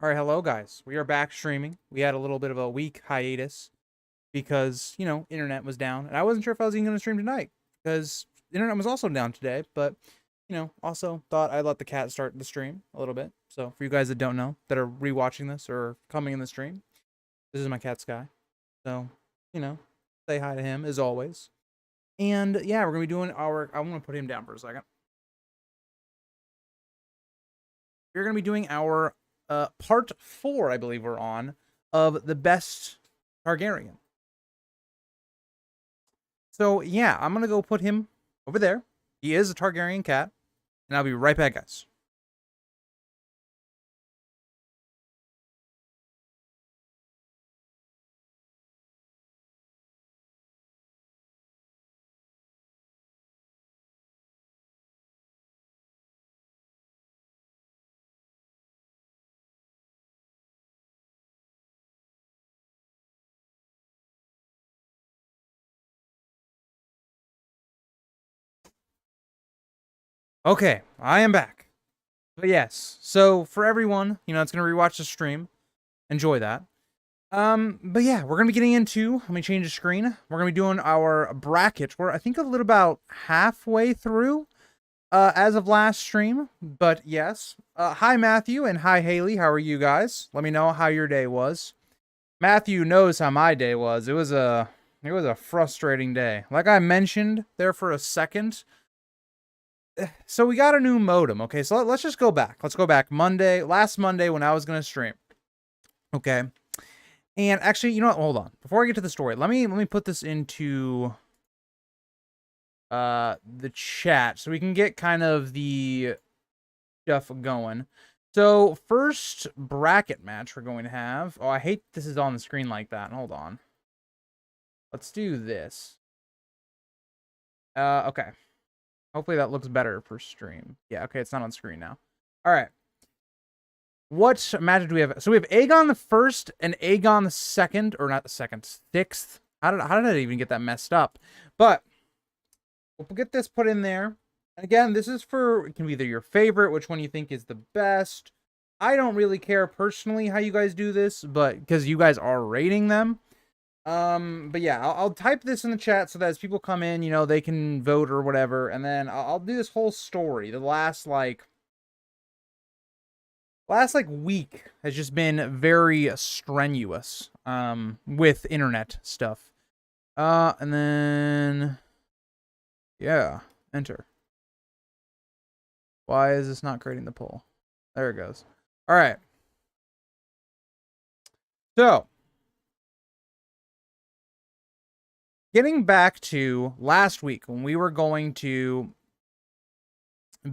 All right, hello guys. We are back streaming. We had a little bit of a week hiatus because, internet was down. And I wasn't sure if I was even going to stream tonight because the internet was also down today, but also thought I'd let the cat start the stream a little bit. So, for you guys that don't know, that are rewatching this or coming in the stream, this is my cat Sky. So, say hi to him as always. And yeah, we're going to be doing I'm going to put him down for a second. We're going to be doing our part 4, I believe we're on, of the best Targaryen. So yeah, I'm gonna go put him over there. He is a Targaryen cat, and I'll be right back, guys. Okay, I am back. But yes, so for everyone, that's gonna rewatch the stream, enjoy that. But yeah, we're gonna be getting into. Let me change the screen. We're gonna be doing our bracket. We're I think a little about halfway through, as of last stream. But yes, hi Matthew and hi Haley. How are you guys? Let me know how your day was. Matthew knows how my day was. It was a frustrating day. Like I mentioned there for a second. So we got a new modem. Okay, so let's just go back. Let's go back last Monday when I was gonna stream. Okay, and actually, you know what? Hold on. Before I get to the story, let me put this into the chat so we can get kind of the stuff going. So first bracket match we're going to have. Oh, I hate this is on the screen like that. Hold on. Let's do this. Okay. Hopefully that looks better for stream. Yeah, okay, it's not on screen now. All right. What match do we have? So we have Aegon the First and Aegon the Second, or not the second, sixth. How did I even get that messed up? But we'll get this put in there. Again, this is for, it can be either your favorite, which one you think is the best. I don't really care personally how you guys do this, but because you guys are rating them. But yeah, I'll type this in the chat so that as people come in, they can vote or whatever, and then I'll do this whole story. The last week has just been very strenuous, with internet stuff. And then, yeah, enter. Why is this not creating the poll? There it goes. All right. So, getting back to last week when we were going to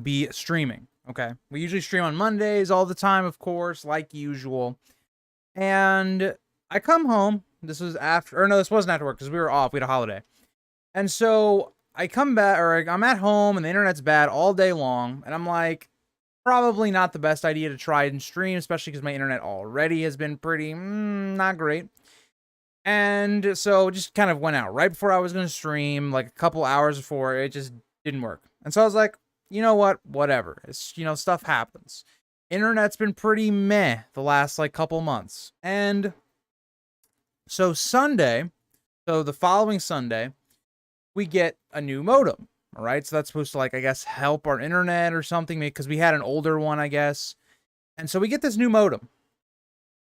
be streaming, okay? We usually stream on Mondays all the time, of course, like usual. And I come home. This was after, or no, this wasn't after work because we were off. We had a holiday. And so I come back, or I'm at home and the internet's bad all day long. And I'm like, probably not the best idea to try and stream, especially because my internet already has been pretty not great. And so just kind of went out right before I was going to stream, like a couple hours before. It just didn't work. And so I was like, you know what? Whatever. It's, stuff happens. Internet's been pretty meh the last couple months. And so the following Sunday, we get a new modem. All right. So that's supposed to I guess help our internet or something because we had an older one, I guess. And so we get this new modem.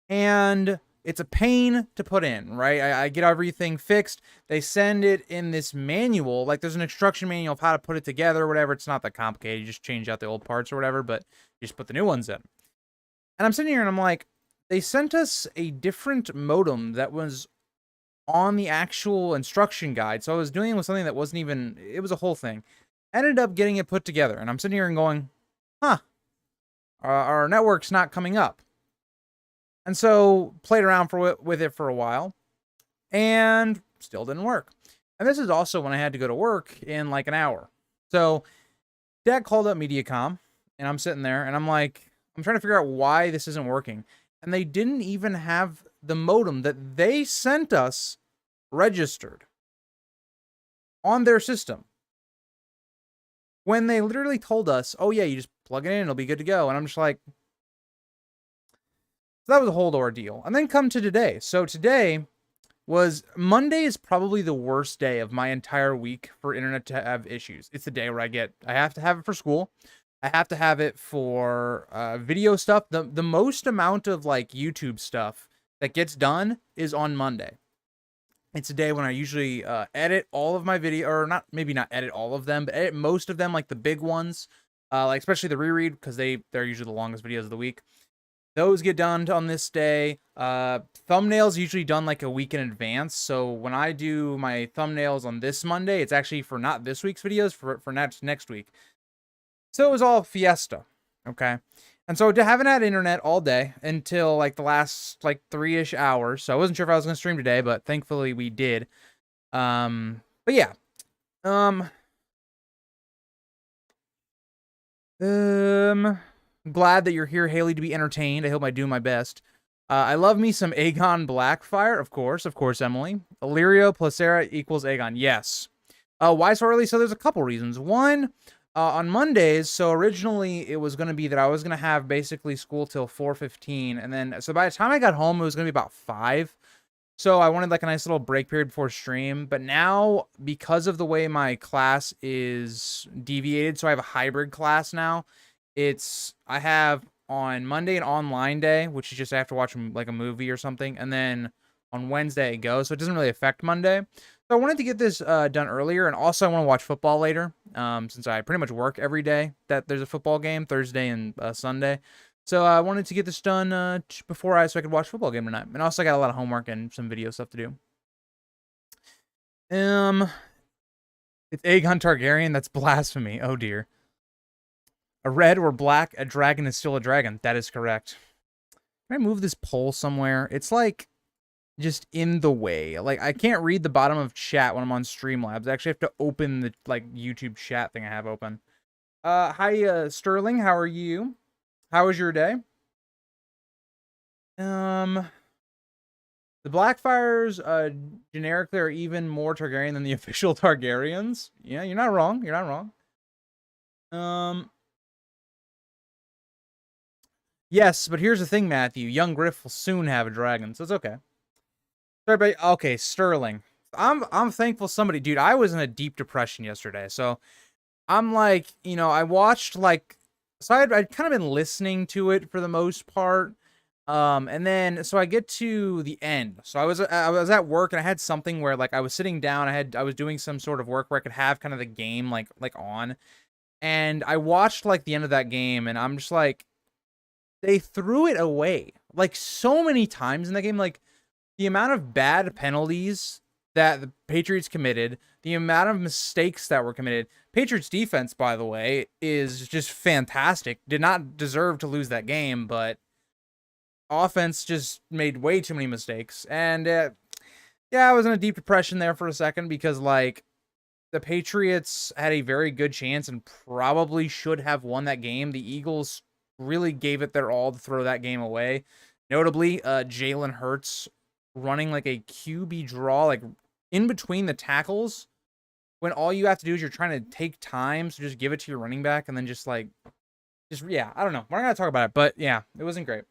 And it's a pain to put in, right? I get everything fixed. They send it in this manual. There's an instruction manual of how to put it together or whatever. It's not that complicated. You just change out the old parts or whatever, but you just put the new ones in. And I'm sitting here and I'm like, they sent us a different modem that was on the actual instruction guide. So I was dealing with something that wasn't even, it was a whole thing. Ended up getting it put together. And I'm sitting here and going, our network's not coming up. And so played around with it for a while and still didn't work. And this is also when I had to go to work in an hour. So Dad called up Mediacom and I'm sitting there and I'm like, I'm trying to figure out why this isn't working. And they didn't even have the modem that they sent us registered on their system. When they literally told us, oh yeah, you just plug it in, it'll be good to go. And I'm just like, So that was a whole ordeal. And then come to today. So today was Monday is probably the worst day of my entire week for internet to have issues. It's the day where I have to have it for school. I have to have it for video stuff. The most amount of like YouTube stuff that gets done is on Monday. It's a day when I usually edit all of my video, or not, maybe not edit all of them, but edit most of them, like the big ones, like especially the reread, because they're usually the longest videos of the week. Those get done on this day. Thumbnails usually done like a week in advance. So when I do my thumbnails on this Monday, it's actually for not this week's videos, for next week. So it was all fiesta, okay? And so I haven't had internet all day until like the last like 3-ish hours. So I wasn't sure if I was going to stream today, but thankfully we did. But yeah. Glad that you're here, Haley, to be entertained. I hope I do my best. I love me some Aegon Blackfire, of course, Emily. Illyrio plus Sarah equals Aegon, yes. Why so early? So there's a couple reasons. One, on Mondays, so originally it was going to be that I was going to have basically school till 4:15, and then, so by the time I got home, it was going to be about 5. So I wanted like a nice little break period before stream, but now, because of the way my class is deviated, so I have a hybrid class now, I have on Monday an online day, which is just I have to watch like a movie or something, and then on Wednesday it goes, so it doesn't really affect Monday. So I wanted to get this done earlier, and also I want to watch football later, since I pretty much work every day that there's a football game, Thursday and Sunday. So I wanted to get this done so I could watch football game tonight. And also I got a lot of homework and some video stuff to do. It's Aegon Targaryen. That's blasphemy. Oh dear. A red or black, a dragon is still a dragon. That is correct. Can I move this poll somewhere? It's like just in the way. Like I can't read the bottom of chat when I'm on Streamlabs. I actually have to open the like YouTube chat thing I have open. Hi Sterling, how are you? How was your day? The Blackfires generically are even more Targaryen than the official Targaryens. Yeah, you're not wrong. You're not wrong. Yes, but here's the thing, Matthew. Young Griff will soon have a dragon, so it's okay. Okay, Sterling. I'm thankful somebody, dude. I was in a deep depression yesterday, so I'm like, I watched like, so I'd kind of been listening to it for the most part, and then so I get to the end. So I was at work and I had something where like I was sitting down. I was doing some sort of work where I could have kind of the game like on, and I watched like the end of that game, and I'm just like, they threw it away like so many times in that game, like. The amount of bad penalties that the Patriots committed, the amount of mistakes that were committed. Patriots defense, by the way, is just fantastic. Did not deserve to lose that game, but offense just made way too many mistakes. And yeah, I was in a deep depression there for a second because like the Patriots had a very good chance and probably should have won that game. The Eagles really gave it their all to throw that game away. Notably, Jalen Hurts running like a QB draw, like in between the tackles, when all you have to do is you're trying to take time, so just give it to your running back, and then yeah, I don't know. We're not gonna talk about it, but yeah, it wasn't great.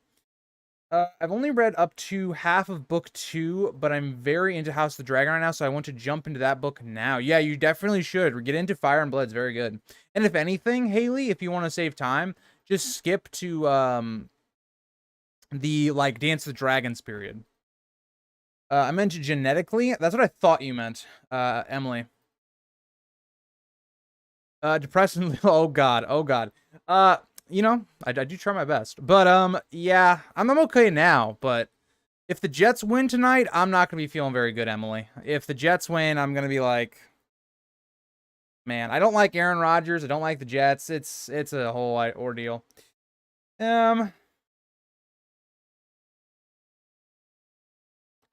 I've only read up to half of book 2, but I'm very into House of the Dragon right now, so I want to jump into that book now. Yeah, you definitely should. Get into Fire and Blood. It's very good. And if anything, Haley, if you want to save time, just skip to the like Dance of the Dragons period. I meant genetically. That's what I thought you meant, Emily. Depressingly. Oh God. I do try my best, but yeah, I'm okay now. But if the Jets win tonight, I'm not gonna be feeling very good, Emily. If the Jets win, I'm gonna be like, man, I don't like Aaron Rodgers. I don't like the Jets. It's a whole ordeal.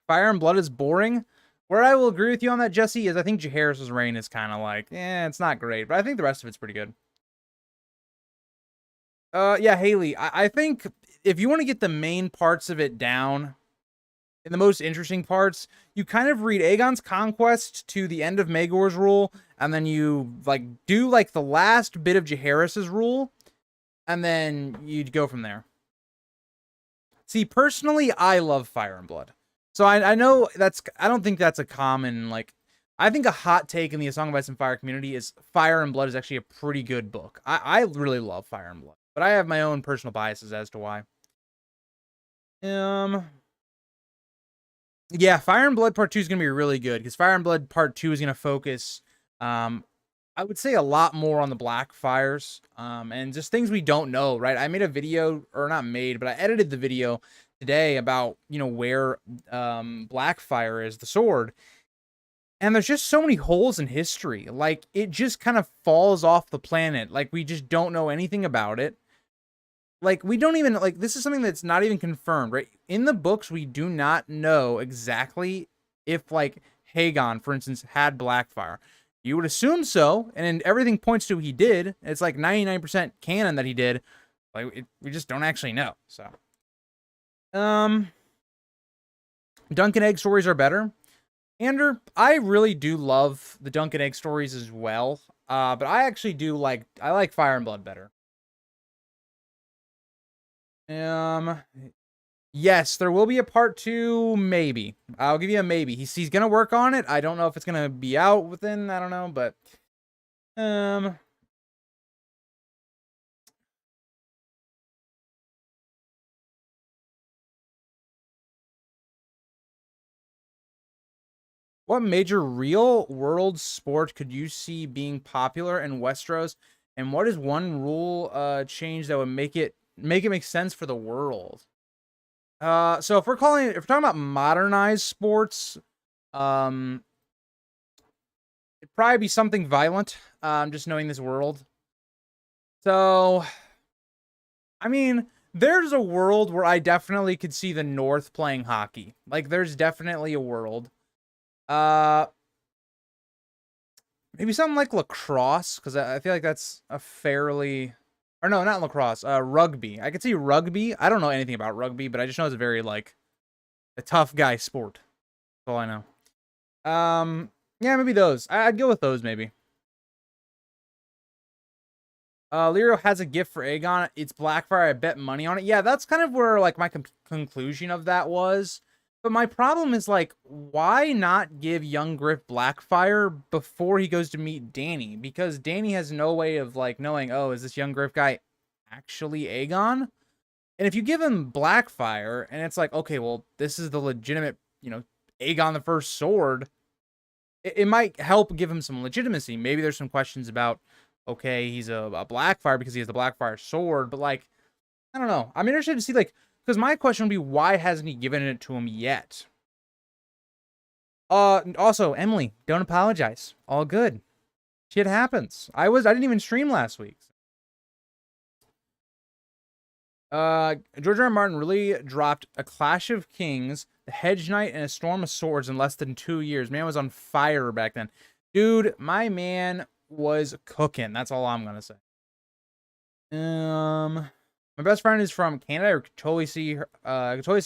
Fire and Blood is boring. Where I will agree with you on that, Jesse, is I think Jaehaerys' reign is kind of like, it's not great, but I think the rest of it's pretty good. Yeah, Haley, I think if you want to get the main parts of it down, in the most interesting parts, you kind of read Aegon's Conquest to the end of Maegor's rule, and then you like do like the last bit of Jaehaerys' rule, and then you'd go from there. See, personally, I love Fire and Blood. So I know I don't think that's a common, like, I think a hot take in the A Song of Ice and Fire community is Fire and Blood is actually a pretty good book. I really love Fire and Blood, but I have my own personal biases as to why. Yeah, Fire and Blood Part 2 is going to be really good because Fire and Blood Part 2 is going to focus, I would say, a lot more on the Black Fires, and just things we don't know, right? I made a video, or not made, but I edited the video today about, you know, where Blackfire is, the sword. And there's just so many holes in history. Like, it just kind of falls off the planet. Like, we just don't know anything about it. Like, we don't even, like, this is something that's not even confirmed, right? In the books, we do not know exactly if, like, Hagon, for instance, had Blackfire. You would assume so, and everything points to he did. It's like 99% canon that he did. Like, we just don't actually know, so. Dunk and Egg stories are better. Ander, I really do love the Dunk and Egg stories as well. But I actually do like Fire and Blood better. Yes, there will be a part 2, maybe. I'll give you a maybe. He's gonna work on it. I don't know if it's gonna be out within, I don't know, but what major real world sport could you see being popular in Westeros? And what is one rule change that would make it make sense for the world? So if we're talking about modernized sports, it'd probably be something violent. Just knowing this world. So, I mean, there's a world where I definitely could see the North playing hockey. Like, there's definitely a world. Maybe something like lacrosse, because I feel like that's a fairly, or no, not lacrosse, rugby. I could see rugby. I don't know anything about rugby, but I just know it's a very, like, a tough guy sport. That's all I know. Yeah, maybe those. I'd go with those, maybe. Lyrio has a gift for Aegon. It's Blackfire. I bet money on it. Yeah, that's kind of where, like, my conclusion of that was. But my problem is, like, why not give young Griff Blackfire before he goes to meet Dany? Because Dany has no way of, like, knowing, oh, is this young Griff guy actually Aegon? And if you give him Blackfire, and it's like, okay, well, this is the legitimate, you know, Aegon the First sword, it might help give him some legitimacy. Maybe there's some questions about, okay, he's a Blackfire because he has the Blackfire sword, but, like, I don't know. I'm interested to see, like, because my question would be, why hasn't he given it to him yet? Also, Emily, don't apologize. All good. Shit happens. I didn't even stream last week. George R. R. Martin really dropped A Clash of Kings, The Hedge Knight, and A Storm of Swords in less than 2 years. Man was on fire back then. Dude, my man was cooking. That's all I'm gonna say. My best friend is from Canada. I could totally see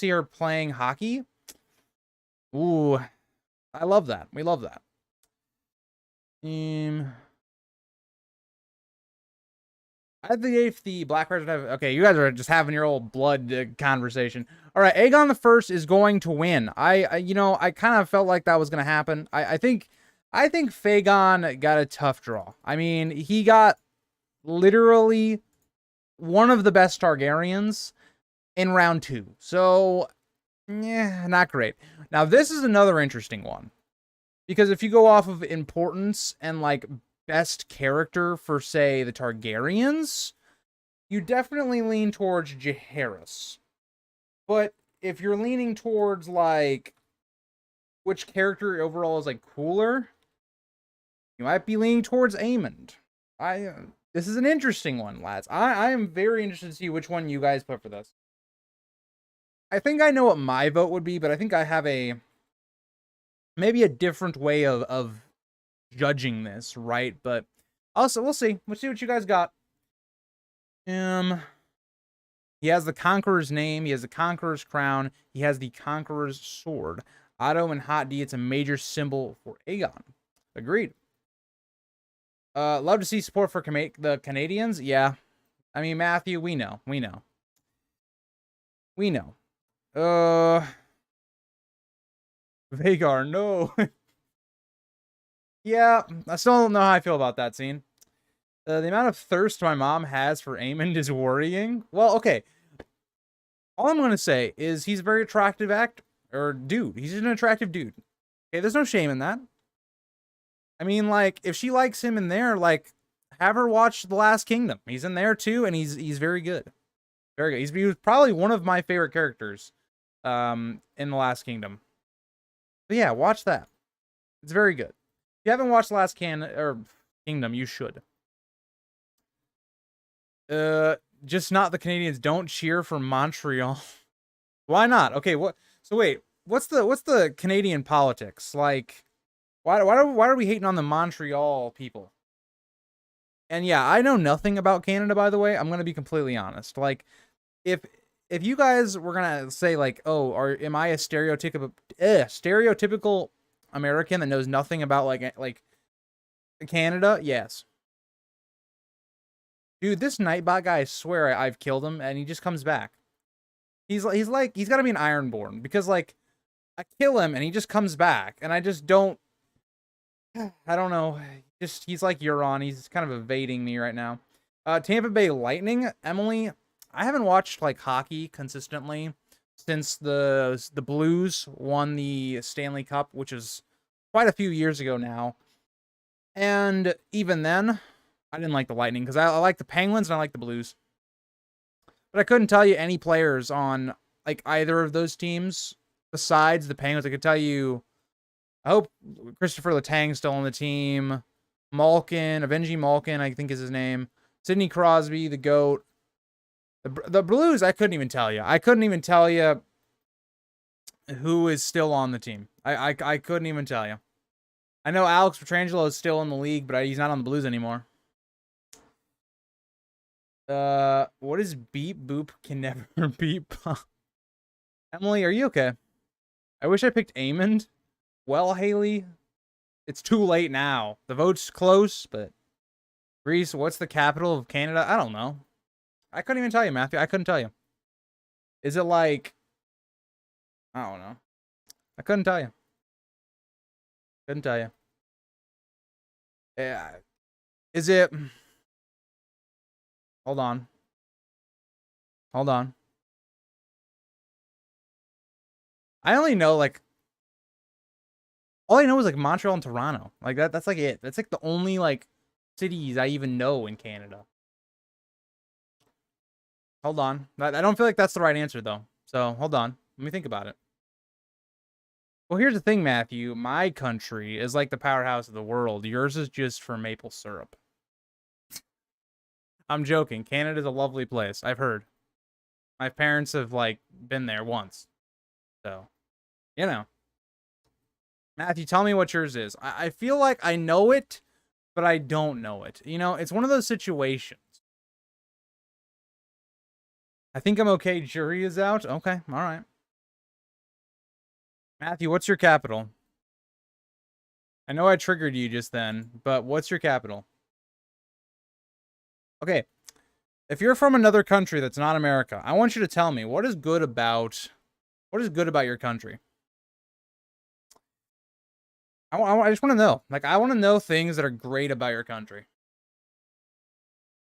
her playing hockey. Ooh, I love that. We love that. I think if the Blackfires would have, okay, you guys are just having your old blood conversation. All right, Aegon the First is going to win. I kind of felt like that was going to happen. I think Fagon got a tough draw. I mean, he got literally one of the best Targaryens in round 2. So, yeah, not great. Now, this is another interesting one. Because if you go off of importance and, like, best character for, say, the Targaryens, you definitely lean towards Jaehaerys. But if you're leaning towards, like, which character overall is, like, cooler, you might be leaning towards Aemond. This is an interesting one, lads. I am very interested to see which one you guys put for this. I think I know what my vote would be, but I think I have maybe a different way of judging this, right? But also, we'll see. We'll see what you guys got. He has the Conqueror's name. He has the Conqueror's crown. He has the Conqueror's sword. Otto and Hot D, it's a major symbol for Aegon. Agreed. Love to see support for the Canadians. Yeah. I mean, Matthew, we know. Vagar, no. Yeah, I still don't know how I feel about that scene. The amount of thirst my mom has for Aemond is worrying. Well, okay. All I'm going to say is he's a very attractive actor. Or dude. He's an attractive dude. Okay, there's no shame in that. I mean, like, if she likes him in there, like, have her watch The Last Kingdom. He's in there, too, and he's very good. Very good. He was probably one of my favorite characters in The Last Kingdom. But yeah, watch that. It's very good. If you haven't watched The Last Kingdom, you should. Just not the Canadians don't cheer for Montreal. Why not? Okay, what? So wait, what's the Canadian politics like? Why are we hating on the Montreal people? And yeah, I know nothing about Canada, by the way. I'm gonna be completely honest. Like, if you guys were gonna say like, oh, am I a stereotypical American that knows nothing about like Canada? Yes. Dude, this Nightbot guy, I swear I've killed him, and he just comes back. He's got to be an Ironborn, because like I kill him and he just comes back, and I just don't. I don't know. He's like Euron. He's kind of evading me right now. Tampa Bay Lightning, Emily. I haven't watched like hockey consistently since the Blues won the Stanley Cup, which is quite a few years ago now. And even then, I didn't like the Lightning because I like the Penguins and I like the Blues. But I couldn't tell you any players on like either of those teams besides the Penguins. I could tell you, I hope Christopher Letang's still on the team. Malkin, Avengi Malkin, I think is his name. Sidney Crosby, the GOAT. The Blues, I couldn't even tell you. I couldn't even tell you who is still on the team. I couldn't even tell you. I know Alex Pietrangelo is still in the league, but he's not on the Blues anymore. What is beep boop can never beep? Emily, are you okay? I wish I picked Aemond. Well, Haley, it's too late now. The vote's close, but Greece, what's the capital of Canada? I don't know. I couldn't even tell you, Matthew. I couldn't tell you. Is it like, I don't know. I couldn't tell you. Couldn't tell you. Yeah. Is it? Hold on. Hold on. I only know like all I know is like Montreal and Toronto. Like that's like it. That's like the only like cities I even know in Canada. Hold on. I don't feel like that's the right answer though. So hold on. Let me think about it. Well, here's the thing, Matthew. My country is like the powerhouse of the world. Yours is just for maple syrup. I'm joking. Canada's a lovely place. I've heard. My parents have like been there once. So, you know. Matthew, tell me what yours is. I feel like I know it, but I don't know it. You know, it's one of those situations. I think I'm okay. Jury is out. Okay, all right. Matthew, what's your capital? I know I triggered you just then, but what's your capital? Okay. If you're from another country that's not America, I want you to tell me what is good about your country. I just want to know. Like, I want to know things that are great about your country.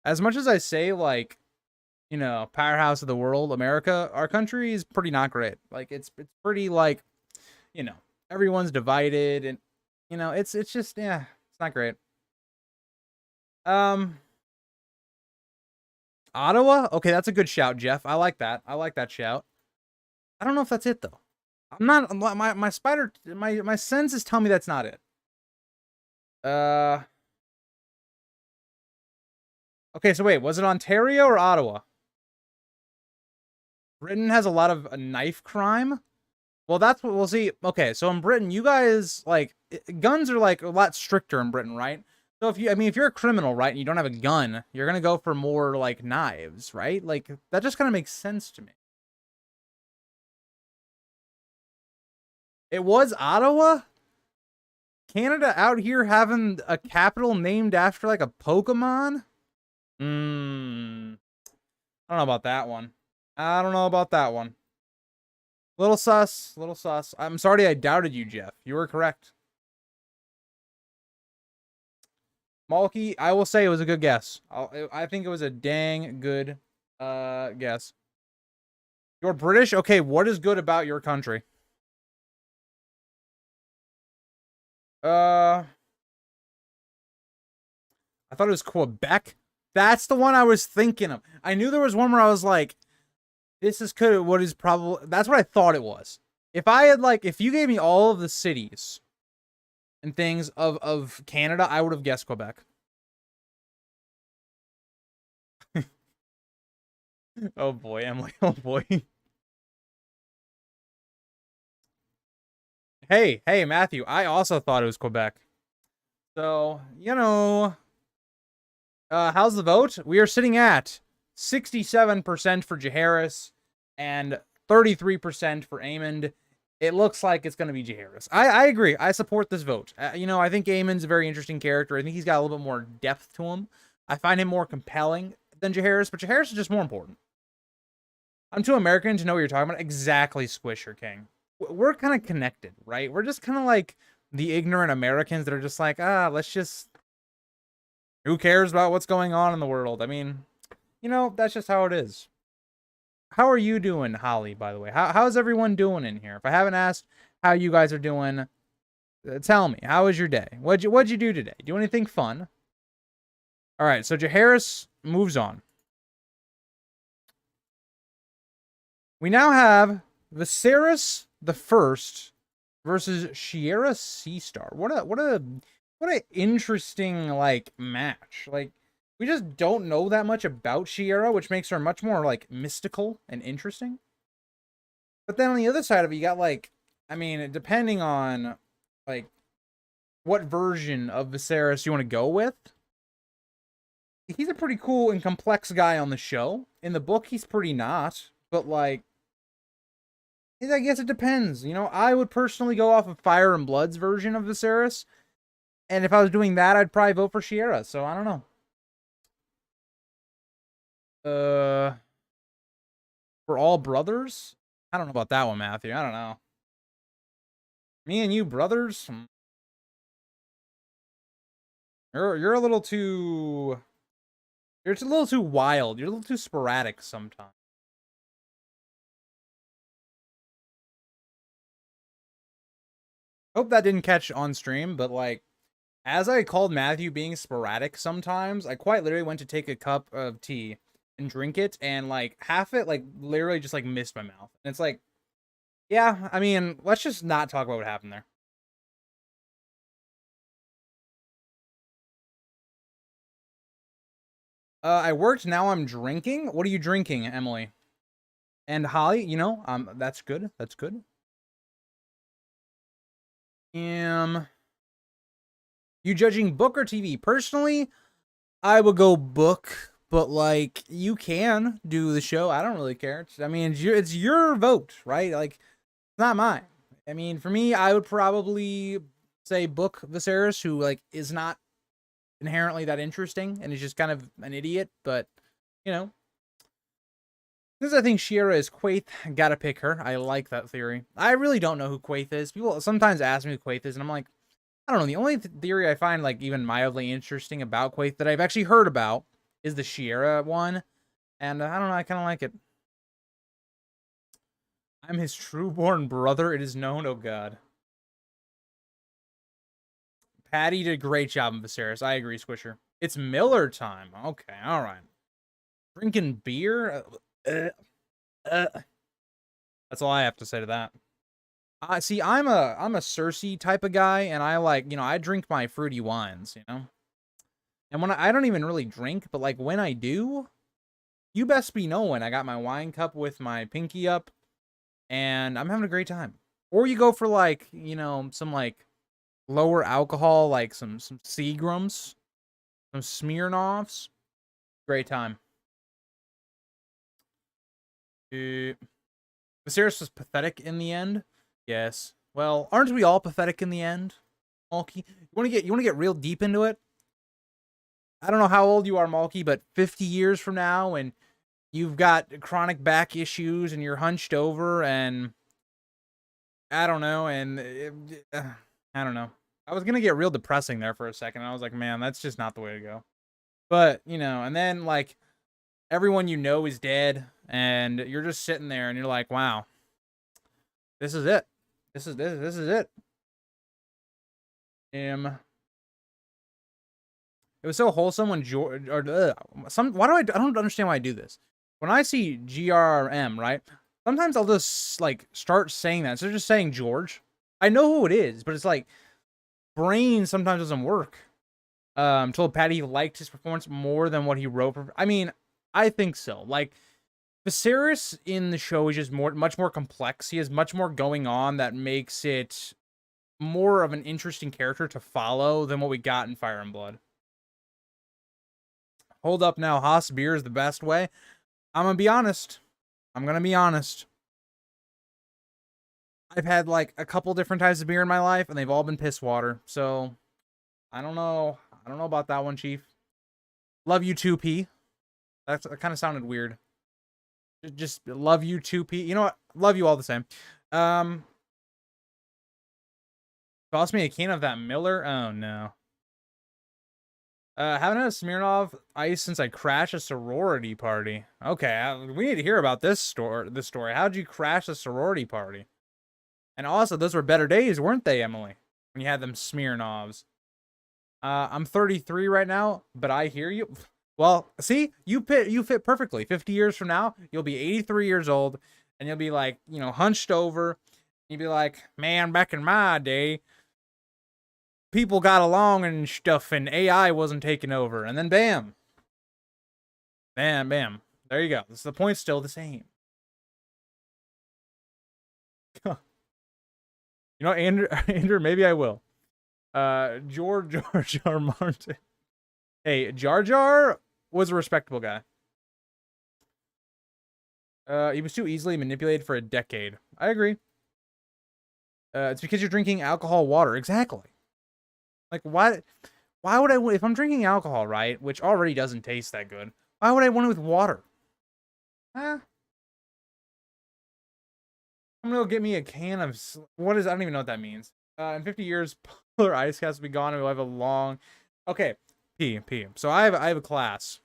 As much as I say, like, you know, powerhouse of the world, America, our country is pretty not great. Like, it's pretty, like, you know, everyone's divided, and, you know, it's just, yeah, it's not great. Ottawa? Okay, that's a good shout, Jeff. I like that. I like that shout. I don't know if that's it, though. I'm not, my senses tell me that's not it. Okay, so wait, was it Ontario or Ottawa? Britain has a lot of knife crime. Well, that's what we'll see. Okay, so in Britain, you guys, like, guns are, like, a lot stricter in Britain, right? So if you're a criminal, right, and you don't have a gun, you're gonna go for more, like, knives, right? Like, that just kind of makes sense to me. It was Ottawa? Canada out here having a capital named after, like, a Pokemon? I don't know about that one. I don't know about that one. Little sus, little sus. I'm sorry I doubted you, Jeff. You were correct. Malky, I will say it was a good guess. I think it was a dang good guess. You're British? Okay, what is good about your country? I thought it was Quebec. That's the one I was thinking of. I knew there was one where I was like, this is what is probably, that's what I thought it was. If I had if you gave me all of the cities and things of Canada, I would have guessed Quebec. Oh boy, Emily. Oh boy. Hey, Matthew. I also thought it was Quebec. So, how's the vote? We are sitting at 67% for Jaharis and 33% for Aemond. It looks like it's going to be Jaharis. I agree. I support this vote. I think Aemond's a very interesting character. I think he's got a little bit more depth to him. I find him more compelling than Jaharis, but Jaharis is just more important. I'm too American to know what you're talking about. Exactly, Squisher King. We're kind of connected, right? We're just kind of like the ignorant Americans that are just like, let's just... Who cares about what's going on in the world? I mean, that's just how it is. How are you doing, Holly, by the way? How's everyone doing in here? If I haven't asked how you guys are doing, tell me. How was your day? What'd you do today? Do anything fun? All right, so Jaharis moves on. We now have Viserys the First versus Shiera Seastar. What an interesting match. We just don't know that much about Shiera, which makes her much more mystical and interesting. But then on the other side of it, you got depending on what version of Viserys you want to go with, he's a pretty cool and complex guy on the show. In the book, he's pretty not, but I guess it depends. I would personally go off of Fire and Blood's version of Viserys. And if I was doing that, I'd probably vote for Shiera. So I don't know. We're all brothers? I don't know about that one, Matthew. I don't know. Me and you brothers? You're a little too... You're a little too wild. You're a little too sporadic sometimes. Hope that didn't catch on stream, but as I called Matthew being sporadic sometimes, I quite literally went to take a cup of tea and drink it, and half it literally just missed my mouth. And it's yeah, I mean, let's just not talk about what happened there. I worked, now I'm drinking. What are you drinking, Emily? And Holly, that's good. That's good. You judging book or TV? Personally, I would go book, but you can do the show. I don't really care. It's your vote, right? It's not mine. I mean, for me, I would probably say book Viserys, who is not inherently that interesting and is just kind of an idiot, but since I think Shiera is Quaithe, gotta pick her. I like that theory. I really don't know who Quaithe is. People sometimes ask me who Quaithe is, and I'm like, I don't know. The only theory I find even mildly interesting about Quaithe that I've actually heard about is the Shiera one, and I don't know. I kind of like it. I'm his trueborn brother. It is known. Oh God. Patty did a great job in Viserys. I agree, Squisher. It's Miller time. Okay, all right. Drinking beer. That's all I have to say to that. See, I'm a Cersei type of guy, and I I drink my fruity wines, And when I don't even really drink, but when I do, you best be knowing I got my wine cup with my pinky up, and I'm having a great time. Or you go for some lower alcohol, some Seagrams, some Smirnoffs. Great time. Viserys was pathetic in the end. Yes. Well, aren't we all pathetic in the end? Malky, you want to get real deep into it? I don't know how old you are, Malky, but 50 years from now, and you've got chronic back issues, and you're hunched over, and I don't know, and I don't know. I was gonna get real depressing there for a second. I was like, man, that's just not the way to go. But you know, and then like everyone you know is dead, and you're just sitting there, and you're like, wow, this is it. This is it. It was so wholesome when George or some. Why do I don't understand why I do this. When I see GRM, right? Sometimes I'll just like start saying that. So just saying George. I know who it is, but it's like brain sometimes doesn't work. Told Patty he liked his performance more than what he wrote. I mean, I think so. Like Viserys in the show is just much more complex. He has much more going on that makes it more of an interesting character to follow than what we got in Fire and Blood. Hold up now, Haas beer is the best way. I'm gonna be honest. I've had like a couple different types of beer in my life, and they've all been piss water. So I don't know. I don't know about that one, Chief. Love you 2P. That kind of sounded weird. Just love you 2P. You know what? Love you all the same. Toss me a can of that Miller. Oh no. Haven't had a Smirnoff Ice since I crashed a sorority party. Okay, we need to hear about this story. How'd you crash a sorority party? And also, those were better days, weren't they, Emily? When you had them Smirnoffs. I'm 33 right now, but I hear you. Well, see, you fit perfectly. 50 years from now, you'll be 83 years old, and you'll be like, you know, hunched over. You'll be like, man, back in my day, people got along and stuff, and AI wasn't taking over. And then bam. Bam, bam. There you go. The point's still the same. You know, Andrew, maybe I will. George R. Martin. Hey, Jar Jar was a respectable guy. He was too easily manipulated for a decade. I agree. It's because you're drinking alcohol water. Exactly. Like, why would I, if I'm drinking alcohol, right, which already doesn't taste that good, why would I want it with water? Huh? I'm gonna go get me a can of, what is, I don't even know what that means. In 50 years, polar ice caps will be gone and we'll have a long, okay, P. So I have a class.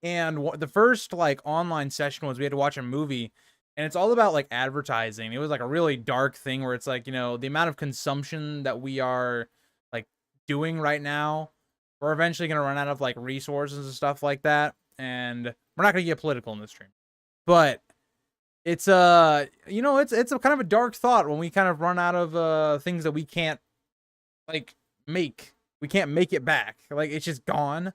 And the first like online session was we had to watch a movie, and it's all about like advertising. It was like a really dark thing where it's like, you know, the amount of consumption that we are like doing right now, we're eventually going to run out of like resources and stuff like that. And we're not going to get political in this stream, but it's you know, it's a kind of a dark thought when we kind of run out of things that we can't like make. We can't make it back. Like it's just gone.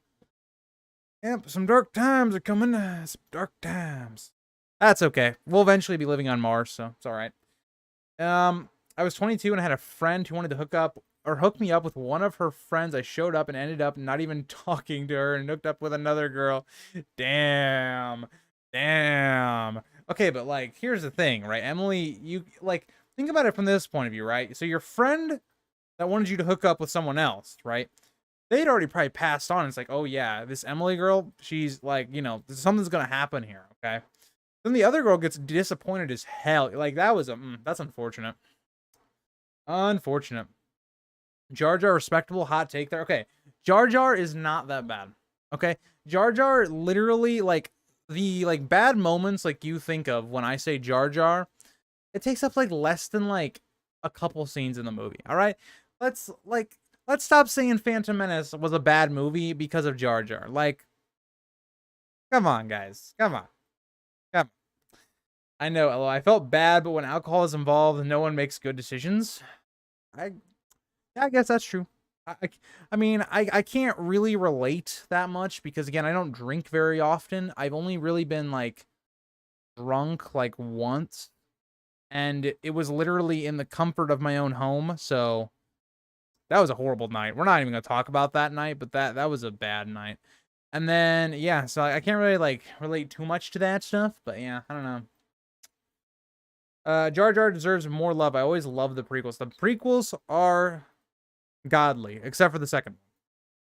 Yep, some dark times are coming. Some dark times. That's okay. We'll eventually be living on Mars, so it's all right. I was 22 and I had a friend who wanted to hook me up with one of her friends. I showed up and ended up not even talking to her and hooked up with another girl. Damn. Okay, but like, here's the thing, right? Emily, you like think about it from this point of view, right? So your friend that wanted you to hook up with someone else, right? They'd already probably passed on. It's like, oh yeah, this Emily girl, she's like, you know, something's gonna happen here, okay? Then the other girl gets disappointed as hell. Like that was that's unfortunate. Unfortunate. Jar Jar respectable hot take there. Okay, Jar Jar is not that bad. Okay, Jar Jar literally like the like bad moments like you think of when I say Jar Jar, it takes up like less than like a couple scenes in the movie. All right, let's stop saying Phantom Menace was a bad movie because of Jar Jar. Like, come on, guys. Come on. I know, I felt bad, but when alcohol is involved, no one makes good decisions. I, yeah, I guess that's true. I mean, I can't really relate that much because, again, I don't drink very often. I've only really been, like, drunk, like, once. And it was literally in the comfort of my own home, so that was a horrible night. We're not even going to talk about that night, but that was a bad night. And then, yeah, so I can't really, like, relate too much to that stuff, but yeah, I don't know. Jar Jar deserves more love. I always love the prequels. The prequels are godly, except for the second one.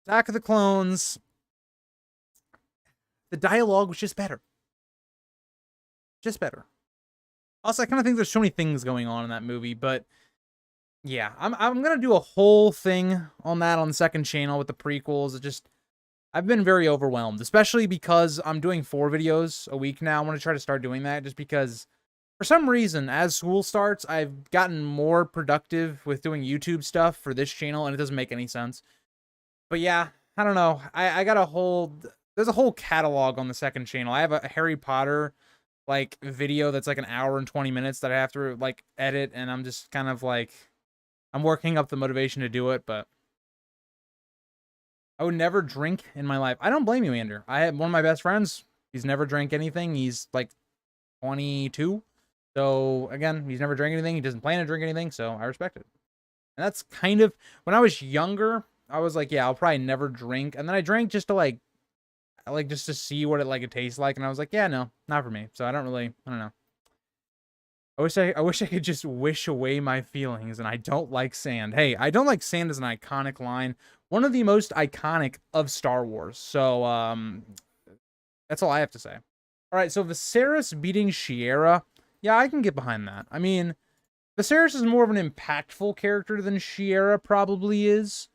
Attack of the Clones. The dialogue was just better. Just better. Also, I kind of think there's so many things going on in that movie, but yeah, I'm gonna do a whole thing on that on the second channel with the prequels. It just I've been very overwhelmed, especially because I'm doing 4 videos a week now. I want to try to start doing that just because for some reason, as school starts, I've gotten more productive with doing YouTube stuff for this channel, and it doesn't make any sense. But yeah, I don't know. I got a whole, there's a whole catalog on the second channel. I have a Harry Potter like video that's like an hour and 20 minutes that I have to like edit, and I'm just kind of like, I'm working up the motivation to do it, but I would never drink in my life. I don't blame you, Andrew. I had one of my best friends. He's never drank anything. He's like 22. So again, he's never drank anything. He doesn't plan to drink anything. So I respect it. And that's kind of, when I was younger, I was like, yeah, I'll probably never drink. And then I drank just to like just to see what it tastes like. And I was like, yeah, no, not for me. So I don't know. I wish I could just wish away my feelings, and I don't like sand. Hey, I don't like sand is an iconic line. One of the most iconic of Star Wars. So, that's all I have to say. All right, so Viserys beating Shiera. Yeah, I can get behind that. I mean, Viserys is more of an impactful character than Shiera probably is.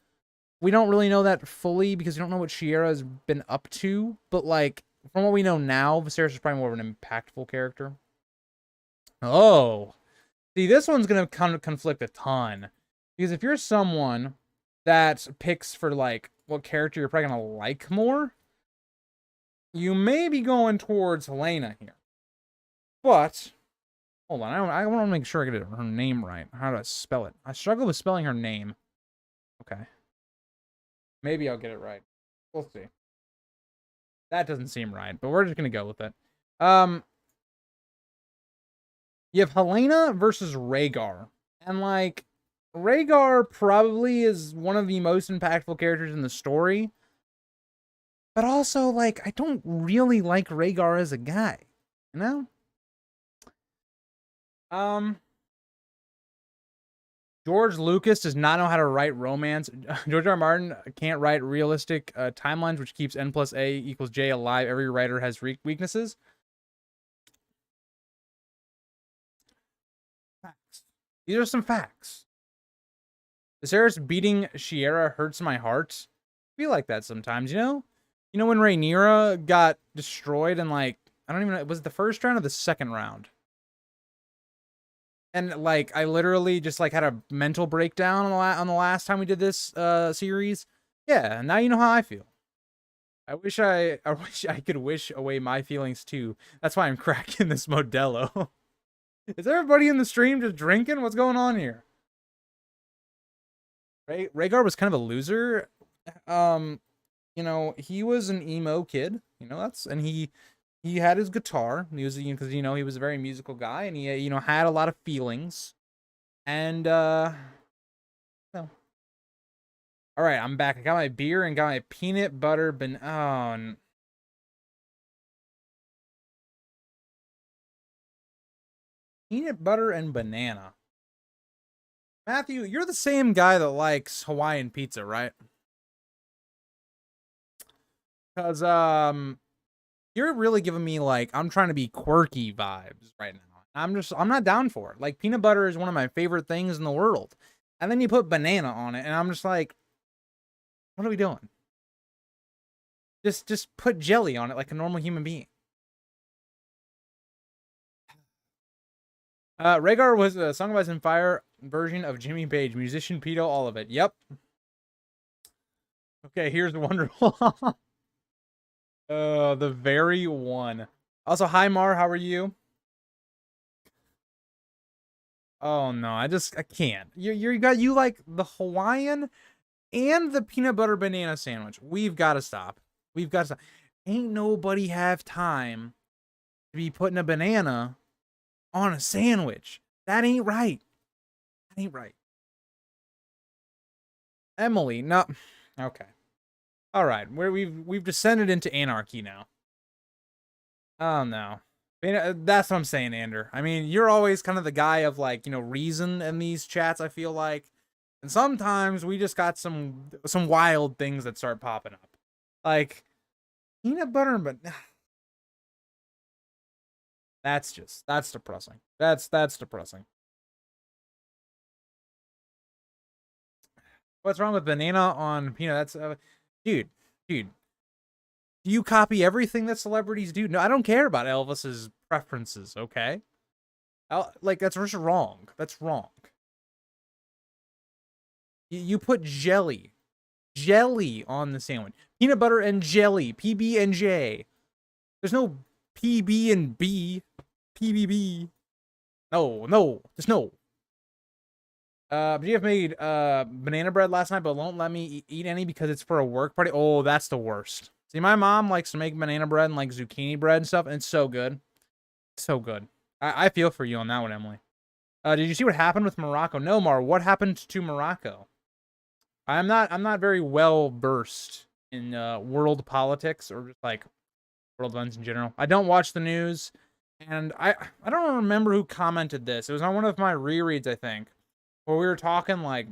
We don't really know that fully because we don't know what Shiera has been up to. But, like, from what we know now, Viserys is probably more of an impactful character. Oh, see, this one's going to conflict a ton. Because if you're someone that picks for, like, what character you're probably going to like more, you may be going towards Helena here. But, hold on, I want to make sure I get her name right. How do I spell it? I struggle with spelling her name. Okay. Maybe I'll get it right. We'll see. That doesn't seem right, but we're just going to go with it. You have Helena versus Rhaegar. And, like, Rhaegar probably is one of the most impactful characters in the story. But also, like, I don't really like Rhaegar as a guy. You know? George Lucas does not know how to write romance. George R. Martin can't write realistic timelines, which keeps N plus A equals J alive. Every writer has weaknesses. Facts. These are some facts. Viserys beating Shiera hurts my heart. I feel like that sometimes, you know? You know when Rhaenyra got destroyed in, like, I don't even know, was it the first round or the second round? And, like, I literally just, like, had a mental breakdown on the last time we did this series. Yeah, now you know how I feel. I wish I could wish away my feelings too. That's why I'm cracking this Modelo. Is everybody in the stream just drinking? What's going on here? Rhaegar was kind of a loser. You know, he was an emo kid. You know, and he had his guitar. He was, because he was a very musical guy, and he had a lot of feelings. And no. All right, I'm back. I got my beer and got my peanut butter peanut butter and banana. Matthew, you're the same guy that likes Hawaiian pizza, right? Because you're really giving me, like, I'm trying to be quirky vibes right now. I'm not down for it. Like, peanut butter is one of my favorite things in the world. And then you put banana on it, and I'm just like, what are we doing? Just put jelly on it like a normal human being. Rhaegar was a Song of Ice and Fire version of Jimmy Page, musician, pedo, all of it. Yep. Okay, here's the wonderful. The very one. Also, hi Mar, how are you? Oh no, I can't. You like the Hawaiian and the peanut butter banana sandwich. We've got to stop. We've got to stop. Ain't nobody have time to be putting a banana on a sandwich. That ain't right. That ain't right. Emily, no. Okay. All right, we've descended into anarchy now. Oh no. That's what I'm saying, Ander. I mean, you're always kind of the guy of, like, reason in these chats, I feel like. And sometimes we just got some wild things that start popping up. Like peanut butter, but That's depressing. That's depressing. What's wrong with banana on peanut? That's dude. Do you copy everything that celebrities do? No, I don't care about Elvis's preferences, okay? Like, that's just wrong. That's wrong. You put jelly on the sandwich. Peanut butter and jelly, PB and J. There's no PB and B, PBB. No, there's no. GF made banana bread last night, but won't let me eat any because it's for a work party. Oh, that's the worst. See, my mom likes to make banana bread and like zucchini bread and stuff, and it's so good. So good. I feel for you on that one, Emily. Did you see what happened with Morocco? No, Mar. What happened to Morocco? I'm not very well versed in world politics or just like world events in general. I don't watch the news, and I don't remember who commented this. It was on one of my rereads, I think, where we were talking like,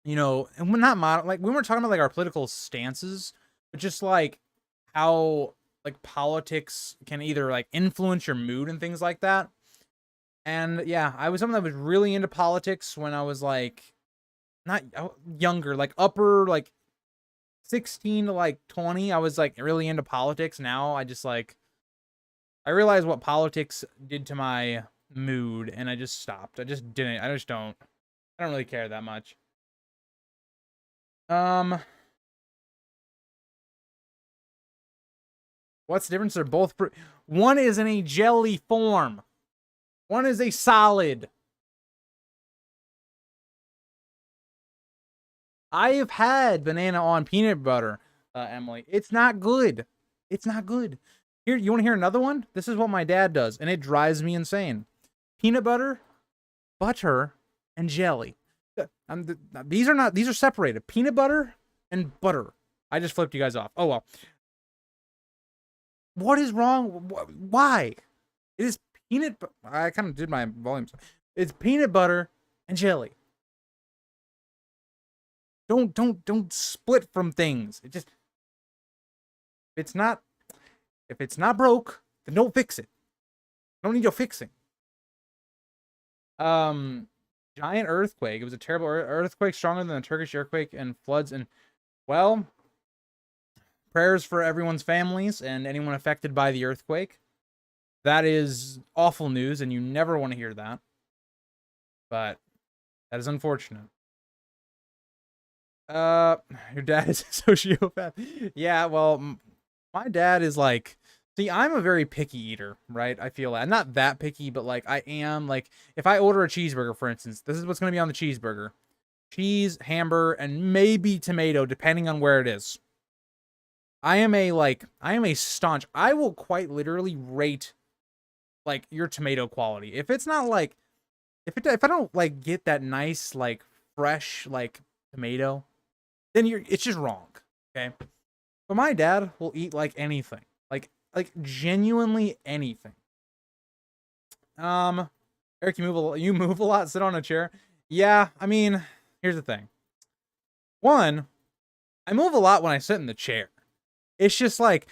you know, and we're not like we weren't talking about like our political stances, but just like how like politics can either like influence your mood and things like that. And yeah, I was someone that was really into politics when I was like not younger, like upper like 16 to like 20. I was like really into politics. Now I just like I realized what politics did to my mood and I just stopped. I just didn't. I don't really care that much. What's the difference? They're both one is in a jelly form. One is a solid. I have had banana on peanut butter, Emily. It's not good. It's not good. Here, you want to hear another one? This is what my dad does, and it drives me insane. Peanut butter, butter, and jelly. These are separated. Peanut butter and butter. I just flipped you guys off. Oh, well. What is wrong? Why? It is peanut. I kind of did my volumes. It's peanut butter and jelly. Don't split from things. It just if it's not broke, then don't fix it. Don't need your fixing. Giant earthquake. It was a terrible earthquake, stronger than the Turkish earthquake and floods. And well, prayers for everyone's families and anyone affected by the earthquake. That is awful news, and you never want to hear that. But that is unfortunate. Your dad is a sociopath. Yeah, well, my dad is like, see, I'm a very picky eater, right? I feel I'm not that picky, but like I am. Like if I order a cheeseburger, for instance, this is what's going to be on the cheeseburger: cheese, hamburger, and maybe tomato, depending on where it is. I am a staunch. I will quite literally rate like your tomato quality. If it's not like, if I don't like get that nice like fresh like tomato, then it's just wrong. Okay. But my dad will eat like anything, like genuinely anything. Eric, you move a lot. Sit on a chair. Yeah, I mean, here's the thing. One, I move a lot when I sit in the chair. It's just like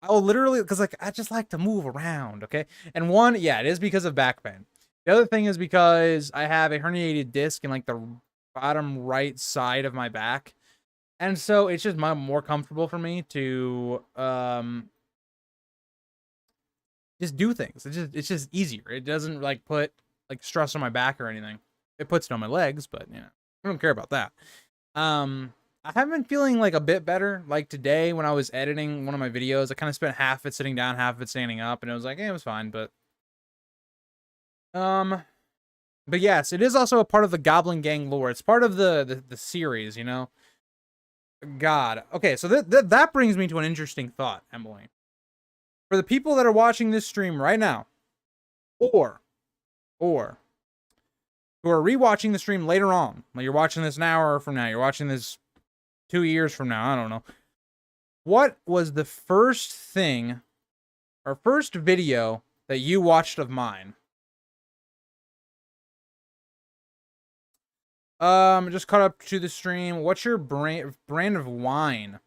I'll literally because like I just like to move around. Okay, and one, yeah, it is because of back pain. The other thing is because I have a herniated disc in like the bottom right side of my back. And so it's just more comfortable for me to just do things. It's just easier. It doesn't like put like stress on my back or anything. It puts it on my legs, but you know, I don't care about that. I have been feeling like a bit better. Like today when I was editing one of my videos, I kind of spent half of it sitting down, half of it standing up, and it was like, it was fine, but yes, it is also a part of the Goblin Gang lore. It's part of the series, you know. God. Okay, so that brings me to an interesting thought, Emily. For the people that are watching this stream right now, or who are rewatching the stream later on, like you're watching this an hour from now, you're watching this 2 years from now, I don't know. What was the first thing or first video that you watched of mine? Just caught up to the stream. What's your brand of wine?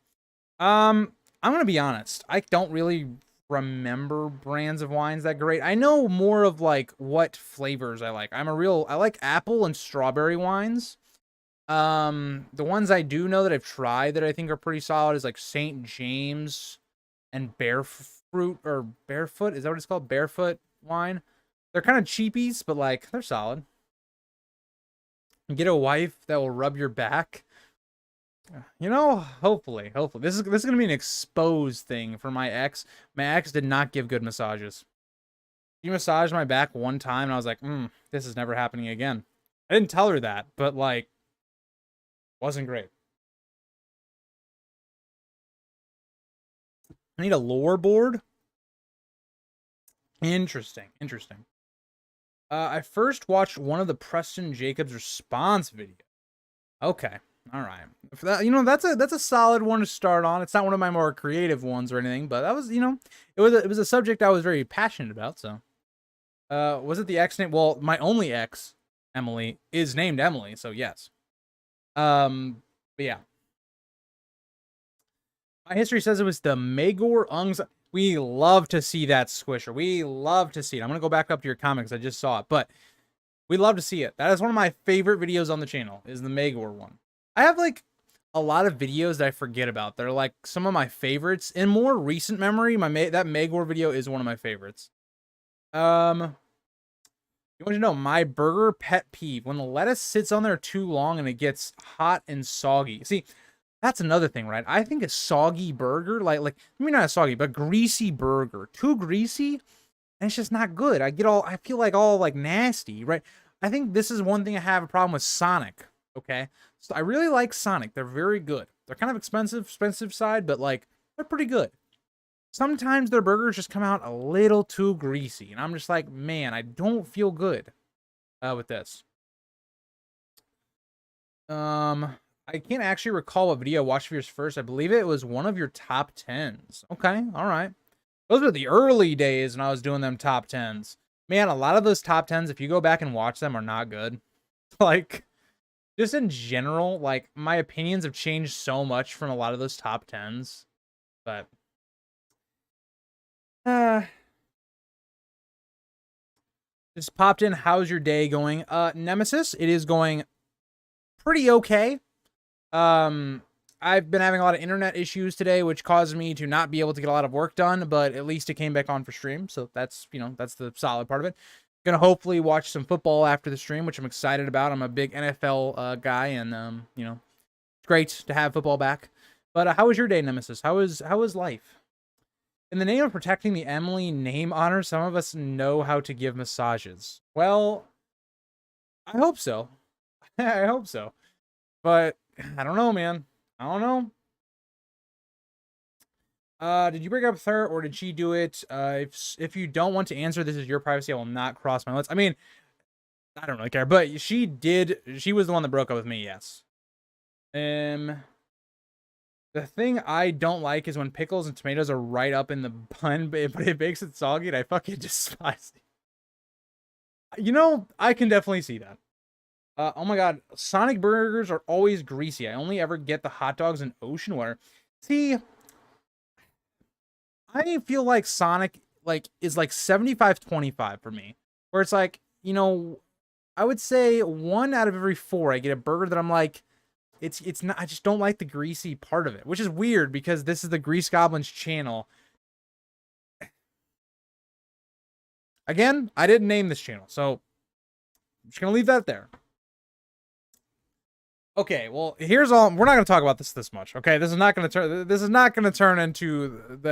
I'm gonna be honest. I don't really remember brands of wines that great. I know more of like what flavors I like. I like apple and strawberry wines. The ones I do know that I've tried that I think are pretty solid is like St. James and Barefoot. Is that what it's called? Barefoot wine. They're kind of cheapies, but like they're solid. Get a wife that will rub your back. You know, hopefully. This is gonna be an exposed thing for my ex. My ex did not give good massages. She massaged my back one time, and I was like, this is never happening again. I didn't tell her that, but like, wasn't great. I need a lore board. Interesting. I first watched one of the Preston Jacobs response videos. Okay. All right. For that, that's a solid one to start on. It's not one of my more creative ones or anything, but that was, it was a subject I was very passionate about. So, was it the ex name? Well, my only ex, Emily, is named Emily. So yes. But yeah. My history says it was the Magor Ungs. We love to see that squisher. We love to see it. I'm gonna go back up to your comments. I just saw it, but we love to see it. That is one of my favorite videos on the channel. Is the Magor one. I have like a lot of videos that I forget about. They're like some of my favorites. In more recent memory, that Magor video is one of my favorites. You want to know my burger pet peeve? When the lettuce sits on there too long and it gets hot and soggy. See, that's another thing, right? I think a soggy burger, like maybe not a soggy, but greasy burger, too greasy, and it's just not good. I feel like all like nasty, right? I think this is one thing I have a problem with Sonic. Okay, so I really like Sonic. They're very good. They're kind of expensive side, but like they're pretty good. Sometimes their burgers just come out a little too greasy, and I'm just like, man, I don't feel good with this. I can't actually recall what video I watched of yours first. I believe it was one of your top 10s. Okay, all right. Those were the early days when I was doing them top 10s. Man, a lot of those top 10s, if you go back and watch them, are not good. Like, just in general, like, my opinions have changed so much from a lot of those top 10s. But, just popped in. How's your day going? Nemesis, it is going pretty okay. I've been having a lot of internet issues today, which caused me to not be able to get a lot of work done, but at least it came back on for stream. So that's, that's the solid part of it. Gonna hopefully watch some football after the stream, which I'm excited about. I'm a big NFL guy, and it's great to have football back. But how was your day, Nemesis? How is life? In the name of protecting the Emily name honor, some of us know how to give massages. Well, I hope so. I hope so. But I don't know, man. I don't know. Did you break up with her, or did she do it? If you don't want to answer, this is your privacy. I will not cross my lips. I mean, I don't really care, but she did. She was the one that broke up with me. Yes. The thing I don't like is when pickles and tomatoes are right up in the bun, but it makes it soggy, and I fucking despise it. I can definitely see that. Oh my god, Sonic burgers are always greasy. I only ever get the hot dogs in ocean water. See, I feel like Sonic is like 75-25 for me. Where it's like, I would say 1 out of every 4 I get a burger that I'm like, it's not, I just don't like the greasy part of it, which is weird because this is the Grease Goblins channel. Again, I didn't name this channel, so I'm just gonna leave that there. Okay, well, here's all. We're not going to talk about this much. Okay, this is not going to turn into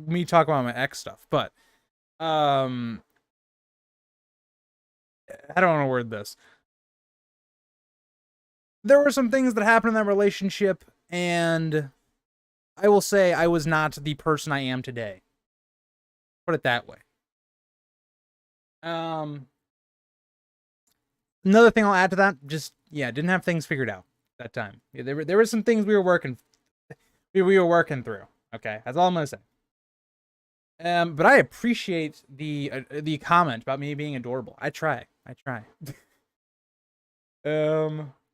me talking about my ex stuff. But I don't want to word this. There were some things that happened in that relationship, and I will say I was not the person I am today. Put it that way. Another thing I'll add to that, didn't have things figured out that time. Yeah, there were some things we were working through. Okay, that's all I'm gonna say. But I appreciate the comment about me being adorable. I try.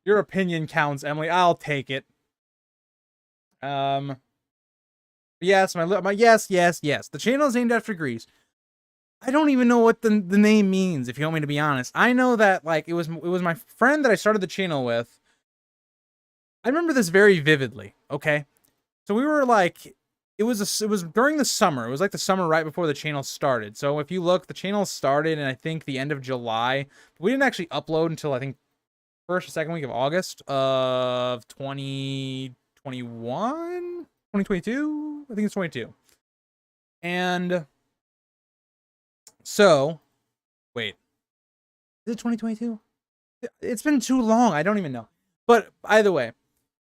Your opinion counts, Emily. I'll take it. Yes, my yes. The channel is named after Greece. I don't even know what the name means, if you want me to be honest. I know that like it was my friend that I started the channel with. I remember this very vividly. Okay, so we were like, it was during the summer. It was like the summer right before the channel started. So if you look, the channel started in I think the end of July. We didn't actually upload until I think first or second week of August of 2021, 2022. I think it's 22. And so, wait, is it 2022? It's been too long. I don't even know. But either way,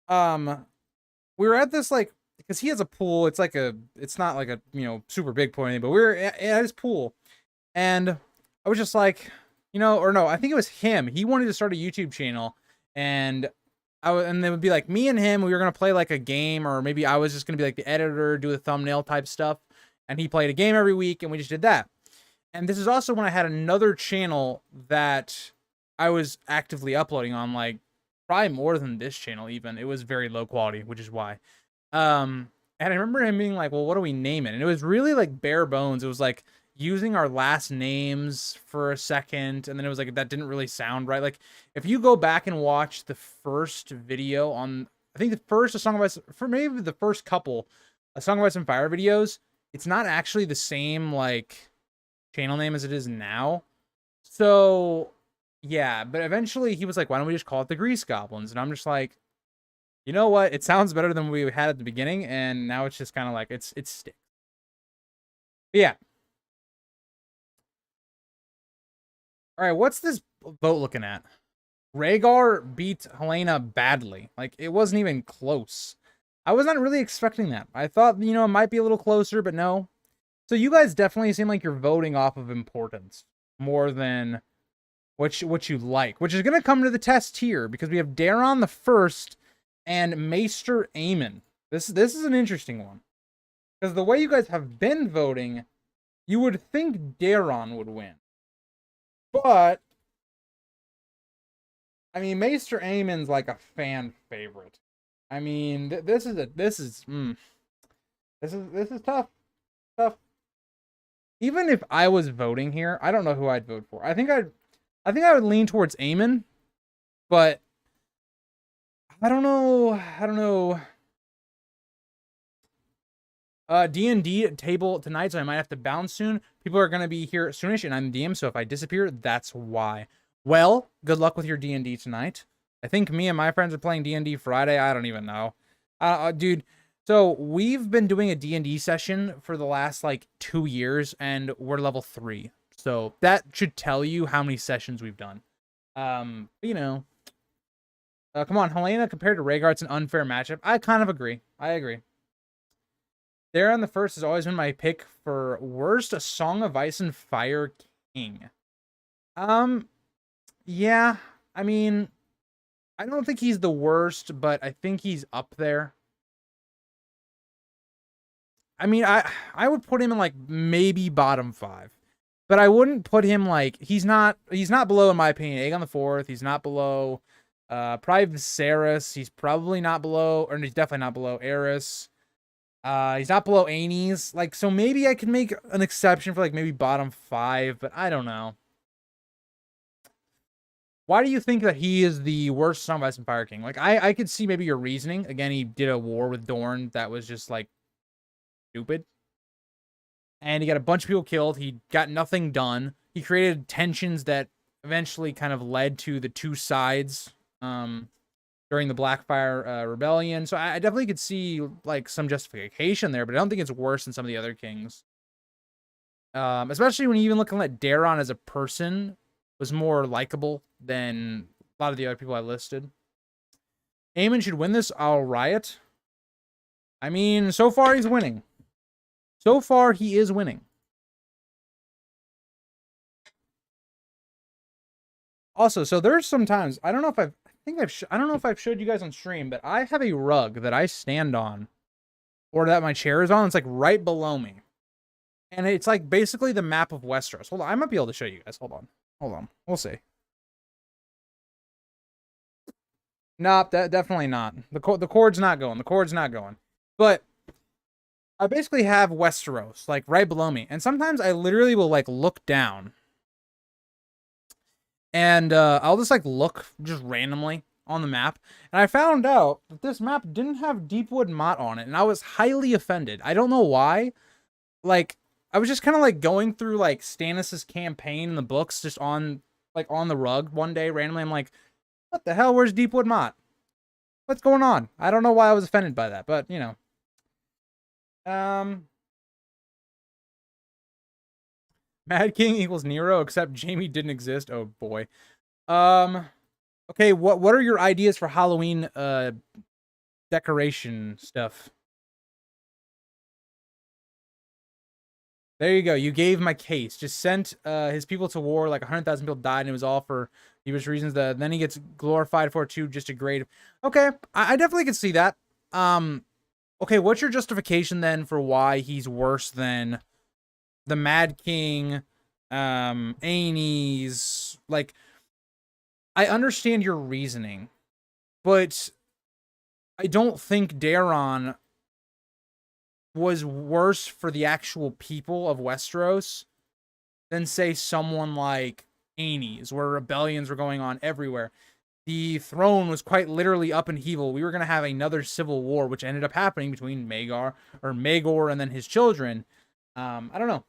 we were at this like because he has a pool. It's like it's not like a super big pool or anything, but we were at his pool, and I was just like, or no, I think it was him. He wanted to start a YouTube channel, and and it would be like me and him. We were gonna play like a game, or maybe I was just gonna be like the editor, do the thumbnail type stuff, and he played a game every week, and we just did that. And this is also when I had another channel that I was actively uploading on, like probably more than this channel even. It was very low quality, which is why. And I remember him being like, well, what do we name it? And it was really like bare bones. It was like using our last names for a second, and then it was like that didn't really sound right. Like if you go back and watch the first video on, I think the first A Song of Ice, for maybe the first couple A Song of Ice and Fire videos, it's not actually the same like channel name as it is now. So yeah, but eventually he was like, why don't we just call it the Grease Goblins? And I'm just like, you know what? It sounds better than we had at the beginning, and now it's just kind of like it's sticks. Yeah. All right, what's this vote looking at? Rhaegar beat Helena badly. Like it wasn't even close. I was not really expecting that. I thought, it might be a little closer, but no. So you guys definitely seem like you're voting off of importance more than what you like, which is going to come to the test here because we have Daron the First and Maester Aemon. This is an interesting one because the way you guys have been voting, you would think Daron would win, but I mean Maester Aemon's like a fan favorite. I mean this is tough. Even if I was voting here, I don't know who I'd vote for. I think I would lean towards Aemon, but I don't know. D&D table tonight, so I might have to bounce soon. People are gonna be here soonish, and I'm DM, so if I disappear, that's why. Well, good luck with your D&D tonight. I think me and my friends are playing D&D Friday. I don't even know. Dude, so we've been doing a D&D session for the last like 2 years, and we're level 3. So that should tell you how many sessions we've done. Come on, Helena compared to Rhaegar, it's an unfair matchup. I kind of agree. I agree. Daron the First has always been my pick for worst A Song of Ice and Fire king. Yeah, I mean, I don't think he's the worst, but I think he's up there. I mean, I would put him in like maybe bottom 5. But I wouldn't put him like he's not below in my opinion Aegon the Fourth. He's not below probably Viserys. He's probably not below, or he's definitely not below Aerys. He's not below Aenys. Like, so maybe I can make an exception for like maybe bottom 5, but I don't know. Why do you think that he is the worst Song of Ice and Fire king? Like, I could see maybe your reasoning. Again, he did a war with Dorne that was just like stupid. And he got a bunch of people killed. He got nothing done. He created tensions that eventually kind of led to the two sides during the Blackfire Rebellion. So I definitely could see like some justification there, but I don't think it's worse than some of the other kings. Especially when you even looking at Daron as a person was more likable than a lot of the other people I listed. Aemon should win this. I'll riot. I mean, so far he's winning. So far, he is winning. Also, so there's sometimes I don't know if I've showed you guys on stream, but I have a rug that I stand on, or that my chair is on. It's like right below me, and it's like basically the map of Westeros. Hold on, I might be able to show you guys. Hold on, we'll see. Nope, definitely not. The cord's not going. The cord's not going. But I basically have Westeros, like, right below me. And sometimes I literally will, like, look down. And I'll just, like, look just randomly on the map. And I found out that this map didn't have Deepwood Mott on it. And I was highly offended. I don't know why. Like, I was just kind of, like, going through, like, Stannis's campaign in the books just on, like, on the rug one day randomly. I'm like, what the hell? Where's Deepwood Mott? What's going on? I don't know why I was offended by that. But, you know. Mad King equals Nero, except Jamie didn't exist. Oh boy. Okay, what are your ideas for Halloween decoration stuff? There you go. You gave my case. Just sent his people to war, like 100,000 people died, and it was all for devious reasons. Then he gets glorified for it too, just a grade. Okay, I definitely could see that. Okay, what's your justification then for why he's worse than the Mad King, Aenys? Like, I understand your reasoning, but I don't think Daeron was worse for the actual people of Westeros than, say, someone like Aenys, where rebellions were going on everywhere. The throne was quite literally up in upheaval. We were going to have another civil war, which ended up happening between Maegor and then his children. I don't know.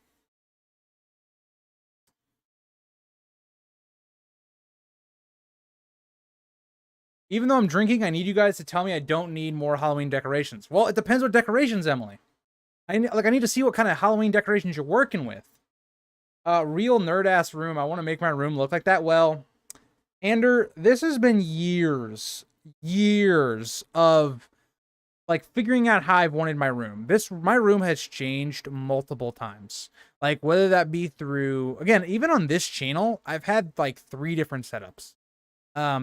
Even though I'm drinking, I need you guys to tell me I don't need more Halloween decorations. Well, it depends what decorations, Emily. I need to see what kind of Halloween decorations you're working with. Real nerd-ass room. I want to make my room look like that. Well, Ander, this has been years of, like, figuring out how I've wanted my room. My room has changed multiple times. Like, whether that be through, again, even on this channel, I've had, like, 3 different setups.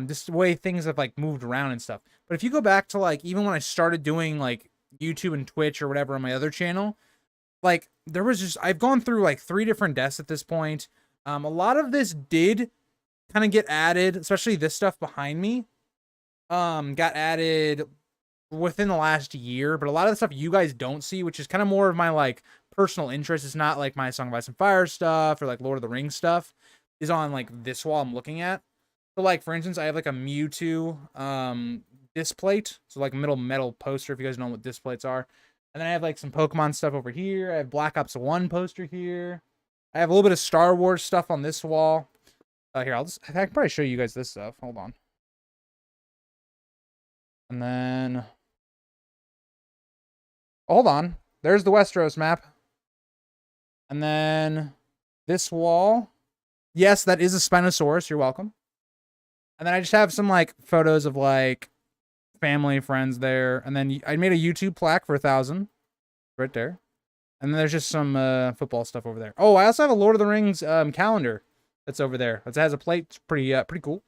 Just the way things have, like, moved around and stuff. But if you go back to, like, even when I started doing, like, YouTube and Twitch or whatever on my other channel, like, there was just, I've gone through, like, 3 different desks at this point. A lot of this did kind of get added, especially this stuff behind me, got added within the last year, but a lot of the stuff you guys don't see, which is kind of more of my, like, personal interest, it's not like my Song of Ice and Fire stuff or, like, Lord of the Rings stuff, is on, like, this wall I'm looking at. So, like, for instance, I have, like, a Mewtwo disc plate. So, like, a middle metal poster, if you guys know what disc plates are. And then I have, like, some Pokemon stuff over here. I have Black Ops 1 poster here. I have a little bit of Star Wars stuff on this wall. Here, I can probably show you guys this stuff. Hold on. And then... hold on. There's the Westeros map. And then this wall. Yes, that is a Spinosaurus. You're welcome. And then I just have some, like, photos of, like, family, friends there. And then I made a YouTube plaque for 1,000. Right there. And then there's just some football stuff over there. Oh, I also have a Lord of the Rings calendar that's over there. It has a plate. It's pretty cool.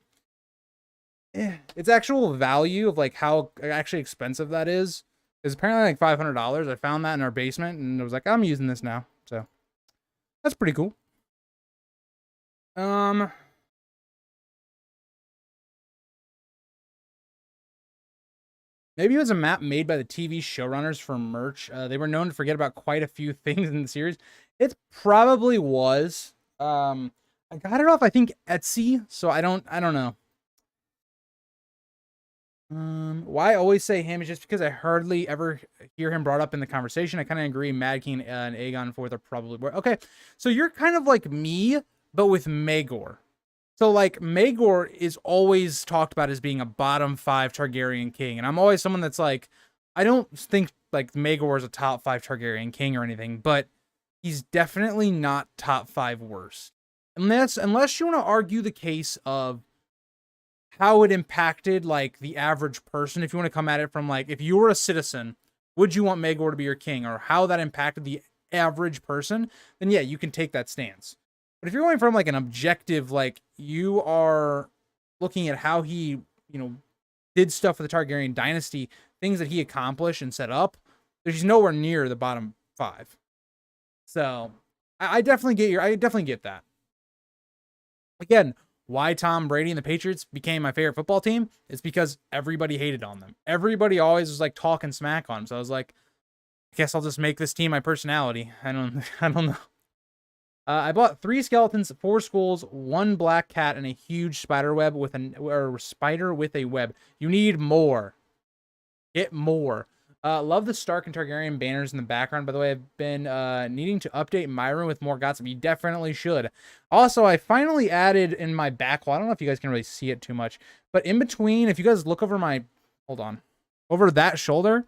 Its actual value of, like, how actually expensive that is apparently like $500. I found that in our basement, and I was like, I'm using this now. So that's pretty cool. Maybe it was a map made by the TV showrunners for merch. They were known to forget about quite a few things in the series. It probably was. I got it off, I think, Etsy, so I don't know. Why I always say him is just because I hardly ever hear him brought up in the conversation. I kind of agree. Mad King and Aegon IV are probably more. Okay, so you're kind of like me, but with Maegor. So, like, Maegor is always talked about as being a bottom 5 Targaryen king. And I'm always someone that's like, I don't think, like, Maegor is a top 5 Targaryen king or anything, but he's definitely not top 5 worst. Unless you want to argue the case of how it impacted, like, the average person. If you want to come at it from, like, if you were a citizen, would you want Maegor to be your king? Or how that impacted the average person? Then, yeah, you can take that stance. But if you're going from, like, an objective, like, you are looking at how he, did stuff for the Targaryen dynasty, things that he accomplished and set up, he's nowhere near the bottom 5. So I definitely get that. Again, why Tom Brady and the Patriots became my favorite football team is because everybody hated on them. Everybody always was, like, talking smack on them. So I was like, guess I'll just make this team my personality. I don't know. I bought 3 skeletons, 4 skulls, 1 black cat, and a huge spider web with or spider with a web. You need more. Get more. Love the Stark and Targaryen banners in the background. By the way, I've been needing to update my room with more gods. You definitely should. Also, I finally added in my back wall. I don't know if you guys can really see it too much, but in between, if you guys look over my, hold on, over that shoulder,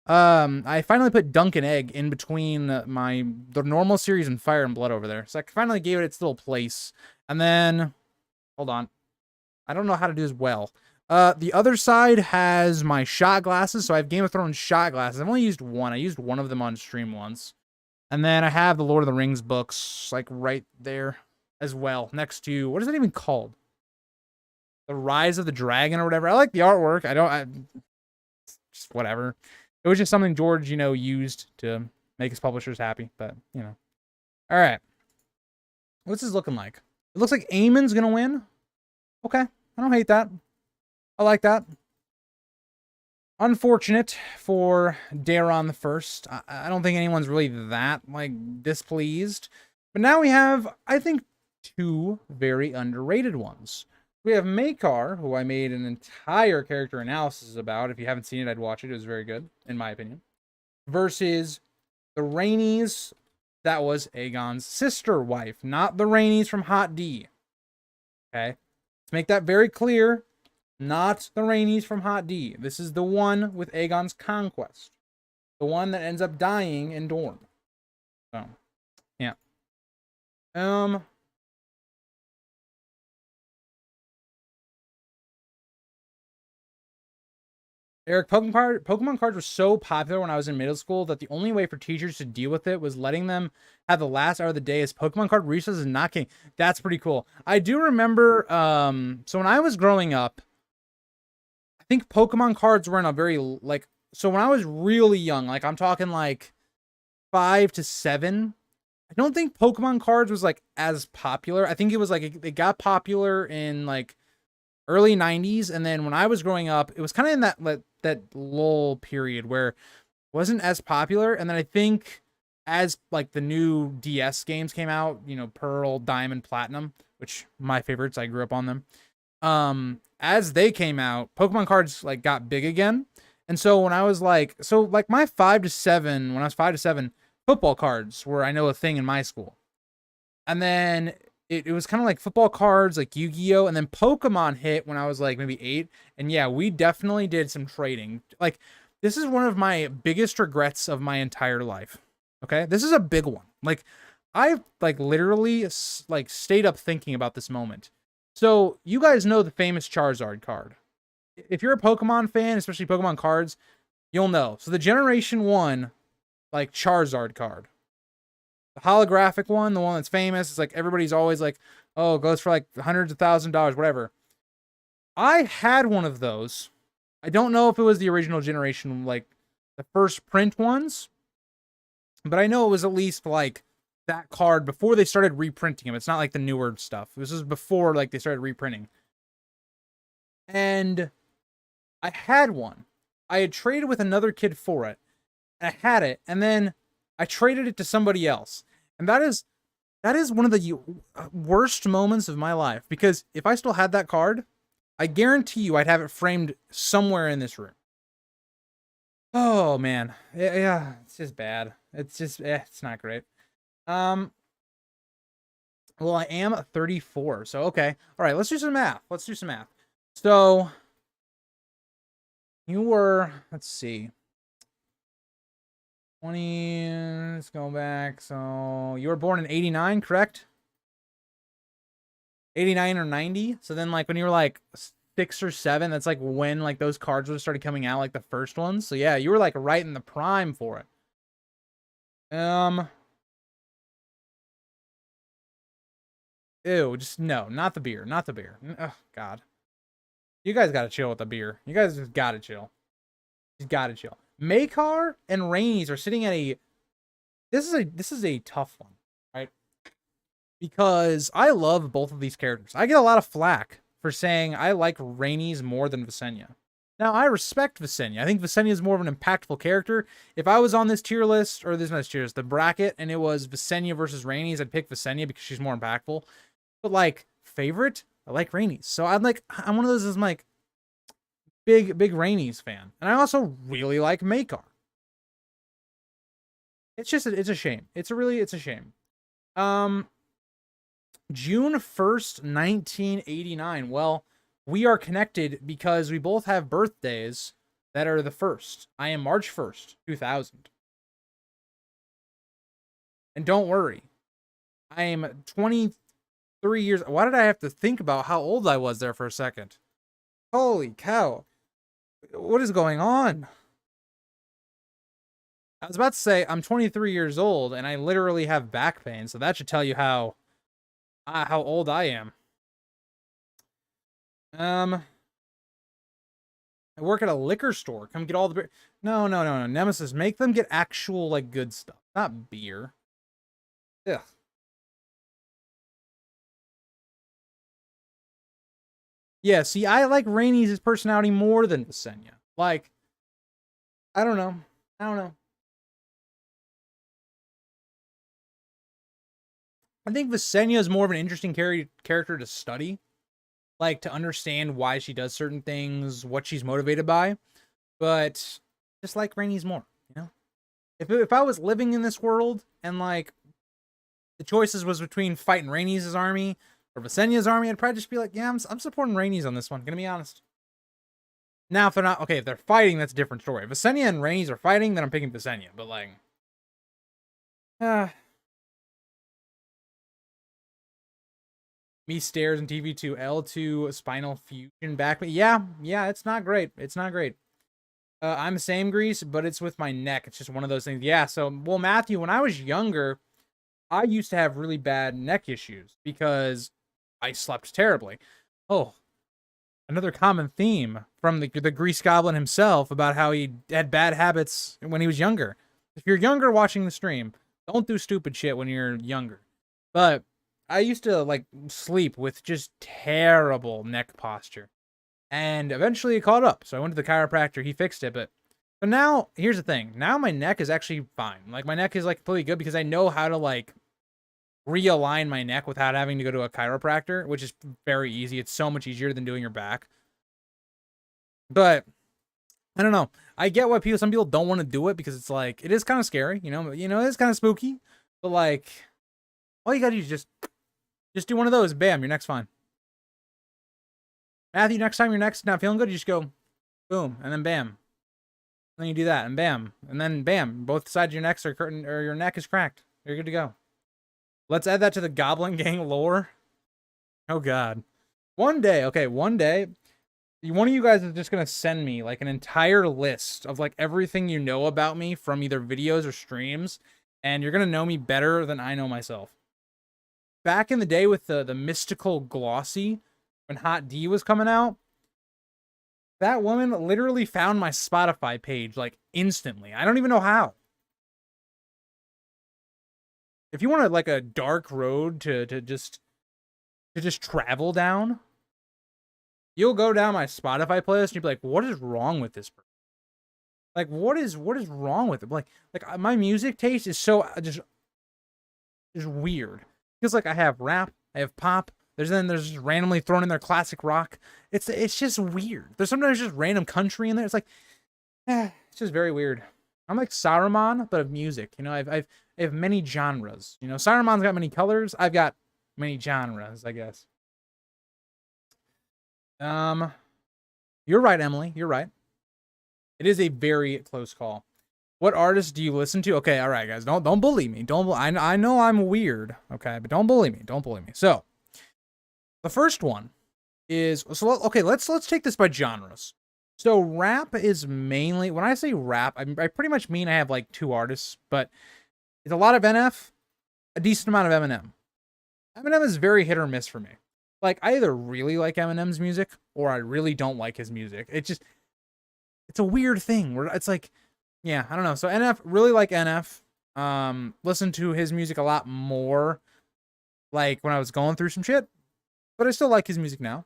I finally put Dunk and Egg in between the normal series and Fire and Blood over there. So I finally gave it its little place. And then, hold on, I don't know how to do this well. The other side has my shot glasses. So I have Game of Thrones shot glasses. I've only used one. I used one of them on stream once. And then I have the Lord of the Rings books, like right there as well, next to, what is it even called? The Rise of the Dragon or whatever. I like the artwork. Just whatever. It was just something George, used to make his publishers happy. But, All right. What's this looking like? It looks like Aemon's going to win. Okay. I don't hate that. I like that. Unfortunate for Daeron the First. I don't think anyone's really that, displeased. But now we have, I think, 2 very underrated ones. We have Maekar, who I made an entire character analysis about. If you haven't seen it, I'd watch it. It was very good, in my opinion. Versus the Rhaenys, that was Aegon's sister wife, not the Rhaenys from Hot D. Okay? Let's make that very clear. Not the Rhaenys from Hot D. This is the one with Aegon's conquest. The one that ends up dying in Dorne. So, yeah. Eric, Pokemon cards were so popular when I was in middle school that the only way for teachers to deal with it was letting them have the last hour of the day as Pokemon card recess and not kidding. That's pretty cool. I do remember, so when I was growing up, I think Pokemon cards were in a very, so when I was really young, I'm talking 5 to 7, I don't think Pokemon cards was as popular. I think it was it got popular in early 90s, and then when I was growing up, it was kind of in that lull period where it wasn't as popular. And then I think as the new DS games came out, Pearl, Diamond, Platinum, which my favorites, I grew up on them. As they came out, Pokemon cards got big again. And so when I was my 5 to 7, when I was 5 to 7, football cards were, I know, a thing in my school. And then it was kind of football cards, Yu-Gi-Oh! And then Pokemon hit when I was maybe 8. And yeah, we definitely did some trading. This is one of my biggest regrets of my entire life. Okay? This is a big one. I've literally stayed up thinking about this moment. So you guys know the famous Charizard card. If you're a Pokemon fan, especially Pokemon cards, you'll know. So the Generation 1, Charizard card. The holographic one, the one that's famous, it's everybody's always oh, it goes for hundreds of $1,000s, whatever. I had one of those. I don't know if it was the original generation, the first print ones, but I know it was at least that card before they started reprinting them. It's not the newer stuff. This is before they started reprinting. And I had one. I had traded with another kid for it. And I had it, and then I traded it to somebody else. And that is one of the worst moments of my life, because if I still had that card, I guarantee you I'd have it framed somewhere in this room. Oh man. Yeah, it's just bad. It's just it's not great. Well, I am 34. So okay. All right, let's do some math. So you were, let's see. 20, let's go back. So you were born in 89, correct? 89 or 90. So then when you were 6 or 7, that's when those cards would have started coming out, the first ones. So yeah, you were right in the prime for it. Ew, just no, not the beer. Oh God. You guys gotta chill with the beer. You guys just gotta chill. Maekar and Rhaenys are sitting at a. This is a tough one, right? Because I love both of these characters. I get a lot of flack for saying I like Rhaenys more than Visenya. Now, I respect Visenya. I think Visenya is more of an impactful character. If I was on this tier list, or this not tier list, the bracket, and it was Visenya versus Rhaenys, I'd pick Visenya because she's more impactful. But, like, favorite? I like Rhaenys. So I'm one of those that's like, big Rhaenys fan. And I also really like Maekar. It's a shame. It's a shame. June 1st, 1989. Well, we are connected because we both have birthdays that are the 1st. I am March 1st, 2000. And don't worry, I am 23 years. Why did I have to think about how old I was there for a second? Holy cow. What is going on? I was about to say I'm 23 years old and I literally have back pain, so that should tell you how old I am. I work at a liquor store. Come get all the beer. No. Nemesis, make them get actual, like, good stuff, not beer. Ugh. Yeah, see, I like Rhaenys' personality more than Visenya. Like, I don't know. I think Visenya is more of an interesting character to study. Like, to understand why she does certain things, what she's motivated by. But just like Rhaenys more, you know? If I was living in this world and, like, the choices was between fighting Rhaenys' army or Visenya's army, I'd probably just be like, yeah, I'm supporting Rhaenys on this one, gonna be honest. Now, if they're not, okay, if they're fighting, that's a different story. If Visenya and Rhaenys are fighting, then I'm picking Visenya, but, like, me stairs and TV2, L2 spinal fusion back. But yeah, it's not great. It's not great. I'm the same, Grease, but it's with my neck. It's just one of those things. Yeah, so, well, Matthew, when I was younger, I used to have really bad neck issues because I slept terribly. Oh, another common theme from the Grease Goblin himself about how he had bad habits when he was younger. If you're younger watching the stream, don't do stupid shit when you're younger. But I used to, like, sleep with just terrible neck posture. And eventually it caught up. So I went to the chiropractor. He fixed it. But now, here's the thing. Now my neck is actually fine. Like, my neck is, like, completely good because I know how to, like, realign my neck without having to go to a chiropractor, which is very easy. It's so much easier than doing your back. But I don't know. I get why some people don't want to do it because it's like, it is kind of scary, you know, it's kind of spooky. But, like, all you gotta do is just do one of those. Bam, your neck's fine. Matthew, next time your neck's not feeling good, you just go boom, and then bam. And then you do that, and bam, and then bam. Both sides of your necks are curtain, or your neck is cracked. You're good to go. Let's add that to the Goblin Gang lore. Oh God. One day, one of you guys is just gonna send me, like, an entire list of, like, everything you know about me from either videos or streams, and you're gonna know me better than I know myself. Back in the day with the mystical glossy, when Hot D was coming out, that woman literally found my Spotify page, like, instantly. I don't even know how. If you want like a dark road to just travel down, you'll go down my Spotify playlist and you'll be like, what is wrong with this person? Like, what is wrong with it? Like my music taste is so just weird. Because, like, I have rap, I have pop, there's just randomly thrown in there classic rock. It's just weird. There's sometimes just random country in there. It's like, it's just very weird. I'm like Saruman, but of music. You know, I have many genres. You know, Saruman's got many colors. I've got many genres, I guess. You're right, Emily. You're right. It is a very close call. What artists do you listen to? Okay, all right, guys. Don't bully me. I know I'm weird, okay, but don't bully me. Don't bully me. So, the first one is okay. Let's take this by genres. So rap is mainly, when I say rap, I pretty much mean I have like two artists, but it's a lot of NF, a decent amount of Eminem. Eminem is very hit or miss for me. Like, I either really like Eminem's music or I really don't like his music. It's a weird thing where it's like, yeah, I don't know. So NF, really like NF. Listen to his music a lot more, like, when I was going through some shit, but I still like his music now.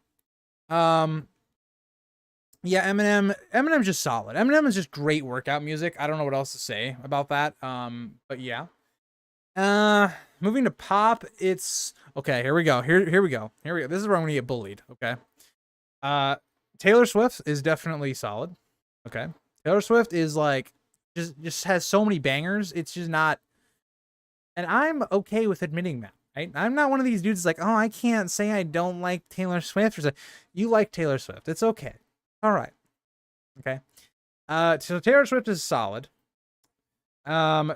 Yeah, Eminem's just solid. Eminem is just great workout music. I don't know what else to say about that. But yeah. Moving to pop, it's okay. Here we go. Here we go. Here we go. This is where I'm gonna get bullied. Okay. Uh, Taylor Swift is definitely solid. Okay. Taylor Swift is like just has so many bangers. It's just not, and I'm okay with admitting that. Right? I'm not one of these dudes that's like, oh, I can't say I don't like Taylor Swift. Or say, you like Taylor Swift. It's okay. All right. Okay. So Taylor Swift is solid. The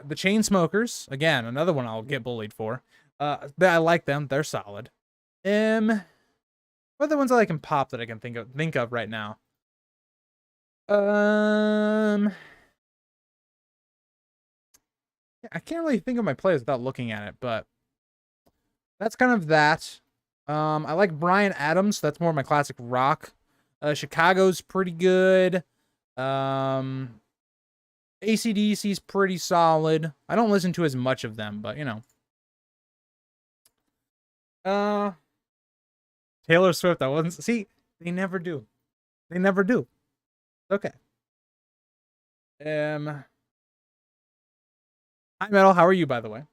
Chainsmokers, again, another one I'll get bullied for. But I like them. They're solid. What are the ones I like in pop that I can think of right now? I can't really think of my plays without looking at it, but that's kind of that. I like Bryan Adams. That's more of my classic rock. Chicago's pretty good. AC/DC's pretty solid. I don't listen to as much of them, but you know. Taylor Swift, I wasn't. See, they never do. They never do. Okay. Hi Metal, how are you, by the way?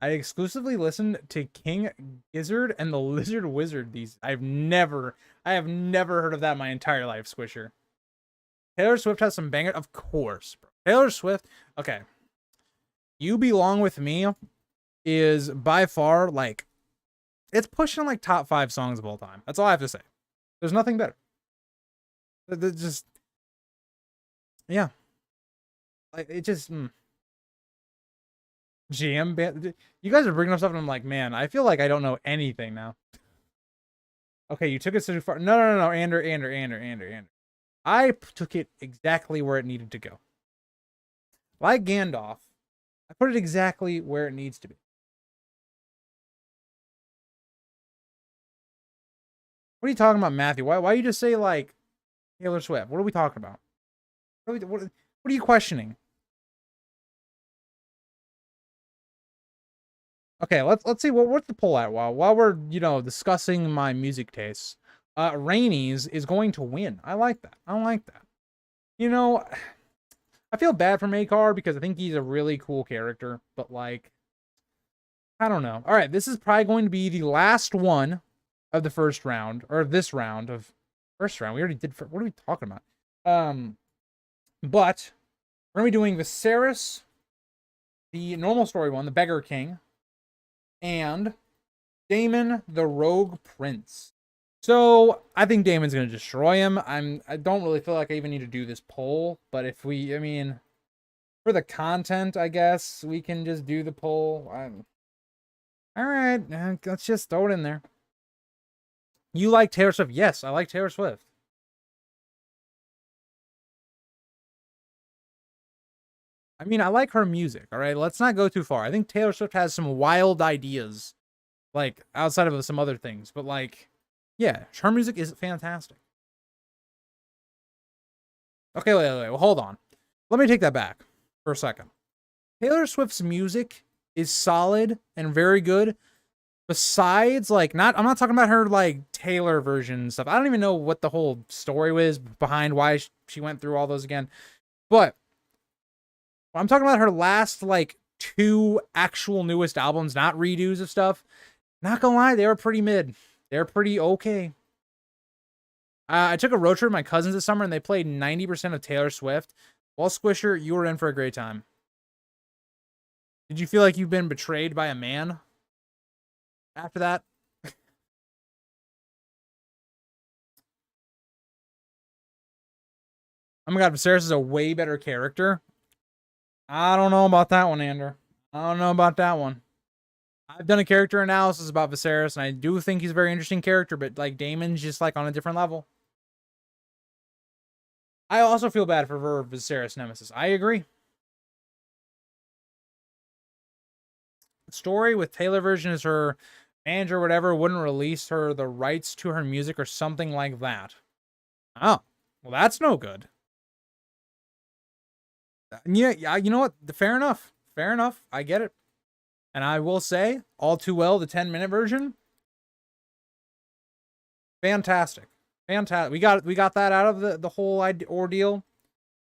I exclusively listened to King Gizzard and the Lizard Wizard. I have never heard of that in my entire life, Squisher. Taylor Swift has some banger, of course, bro. Taylor Swift, okay. You Belong With Me is by far like, it's pushing like top 5 songs of all time. That's all I have to say. There's nothing better. Just, yeah. Like it just. GM band. You guys are bringing up stuff, and I'm like, man, I feel like I don't know anything now. Okay, you took it too far. No, Ander. I took it exactly where it needed to go. Like Gandalf, I put it exactly where it needs to be. What are you talking about, Matthew? Why you just say like Taylor Swift? What are we talking about? What are you questioning? Okay, let's see what's the poll at while we're discussing my music tastes. Rainey's is going to win. I like that. I like that. You know, I feel bad for Makar because I think he's a really cool character, but like, I don't know. All right, this is probably going to be the last one of the first round, or this round of first round. We already did. What are we talking about? But we're gonna be doing Viserys, the normal story one, the Beggar King, and Daemon the Rogue Prince. So I think Daemon's gonna destroy him. I don't really feel like I even need to do this poll, but if I mean, for the content, I guess we can just do the poll. All right, let's just throw it in there. You like Taylor Swift? Yes, I like Taylor Swift. I mean, I like her music, all right? Let's not go too far. I think Taylor Swift has some wild ideas, like, outside of some other things. But, like, yeah, her music is fantastic. Okay, wait. Well, hold on. Let me take that back for a second. Taylor Swift's music is solid and very good. Besides, like, I'm not talking about her, like, Taylor version stuff. I don't even know what the whole story was behind why she went through all those again. But I'm talking about her last, like, 2 actual newest albums, not redos of stuff. Not gonna lie, they were pretty mid. They're pretty okay. I took a road trip with my cousins this summer, and they played 90% of Taylor Swift. Well, Squisher, you were in for a great time. Did you feel like you've been betrayed by a man after that? Oh my god, Viserys is a way better character. I don't know about that one, Ander. I don't know about that one. I've done a character analysis about Viserys, and I do think he's a very interesting character, but like Daemon's just like on a different level. I also feel bad for her Viserys nemesis. I agree. The story with Taylor version is her manager or whatever wouldn't release her the rights to her music or something like that. Oh, well, that's no good. Yeah, you know what? Fair enough. Fair enough. I get it. And I will say, all too well, the 10-minute version, fantastic. Fantastic. We got that out of the whole ordeal.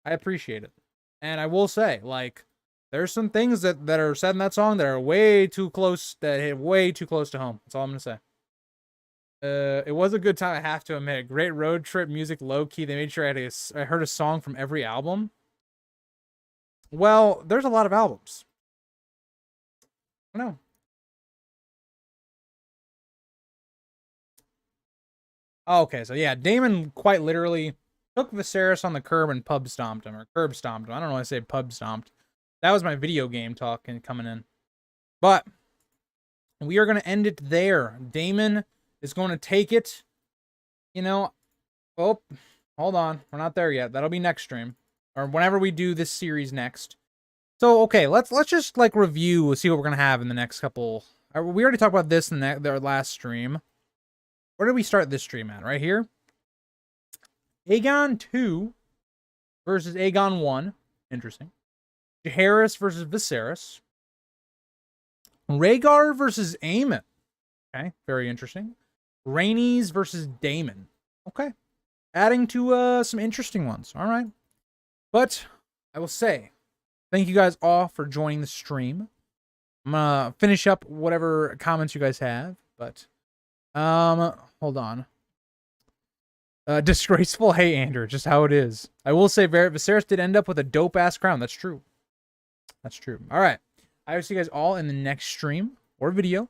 I appreciate it. And I will say, like, there's some things that are said in that song that are way too close, that hit way too close to home. That's all I'm gonna say. It was a good time, I have to admit. Great road trip music, low key. They made sure I heard a song from every album. Well, there's a lot of albums. I don't know. Oh, okay, so yeah, Damon quite literally took Viserys on the curb and pub stomped him, or curb stomped him. I don't know why I say pub stomped. That was my video game talk and coming in. But we are going to end it there. Damon is going to take it. You know, oh, hold on. We're not there yet. That'll be next stream, or whenever we do this series next. So, okay, let's just like review, see what we're going to have in the next couple. We already talked about this in their last stream. Where did we start this stream at? Right here. Aegon 2 versus Aegon 1. Interesting. Jaehaerys versus Viserys. Rhaegar versus Aemon. Okay, very interesting. Rhaenys versus Daemon. Okay. Adding to some interesting ones. All right. But I will say, thank you guys all for joining the stream. I'm gonna finish up whatever comments you guys have, but hold on. Disgraceful. Hey, Andrew, just how it is. I will say Viserys did end up with a dope-ass crown. That's true. That's true. All right. I will see you guys all in the next stream or video.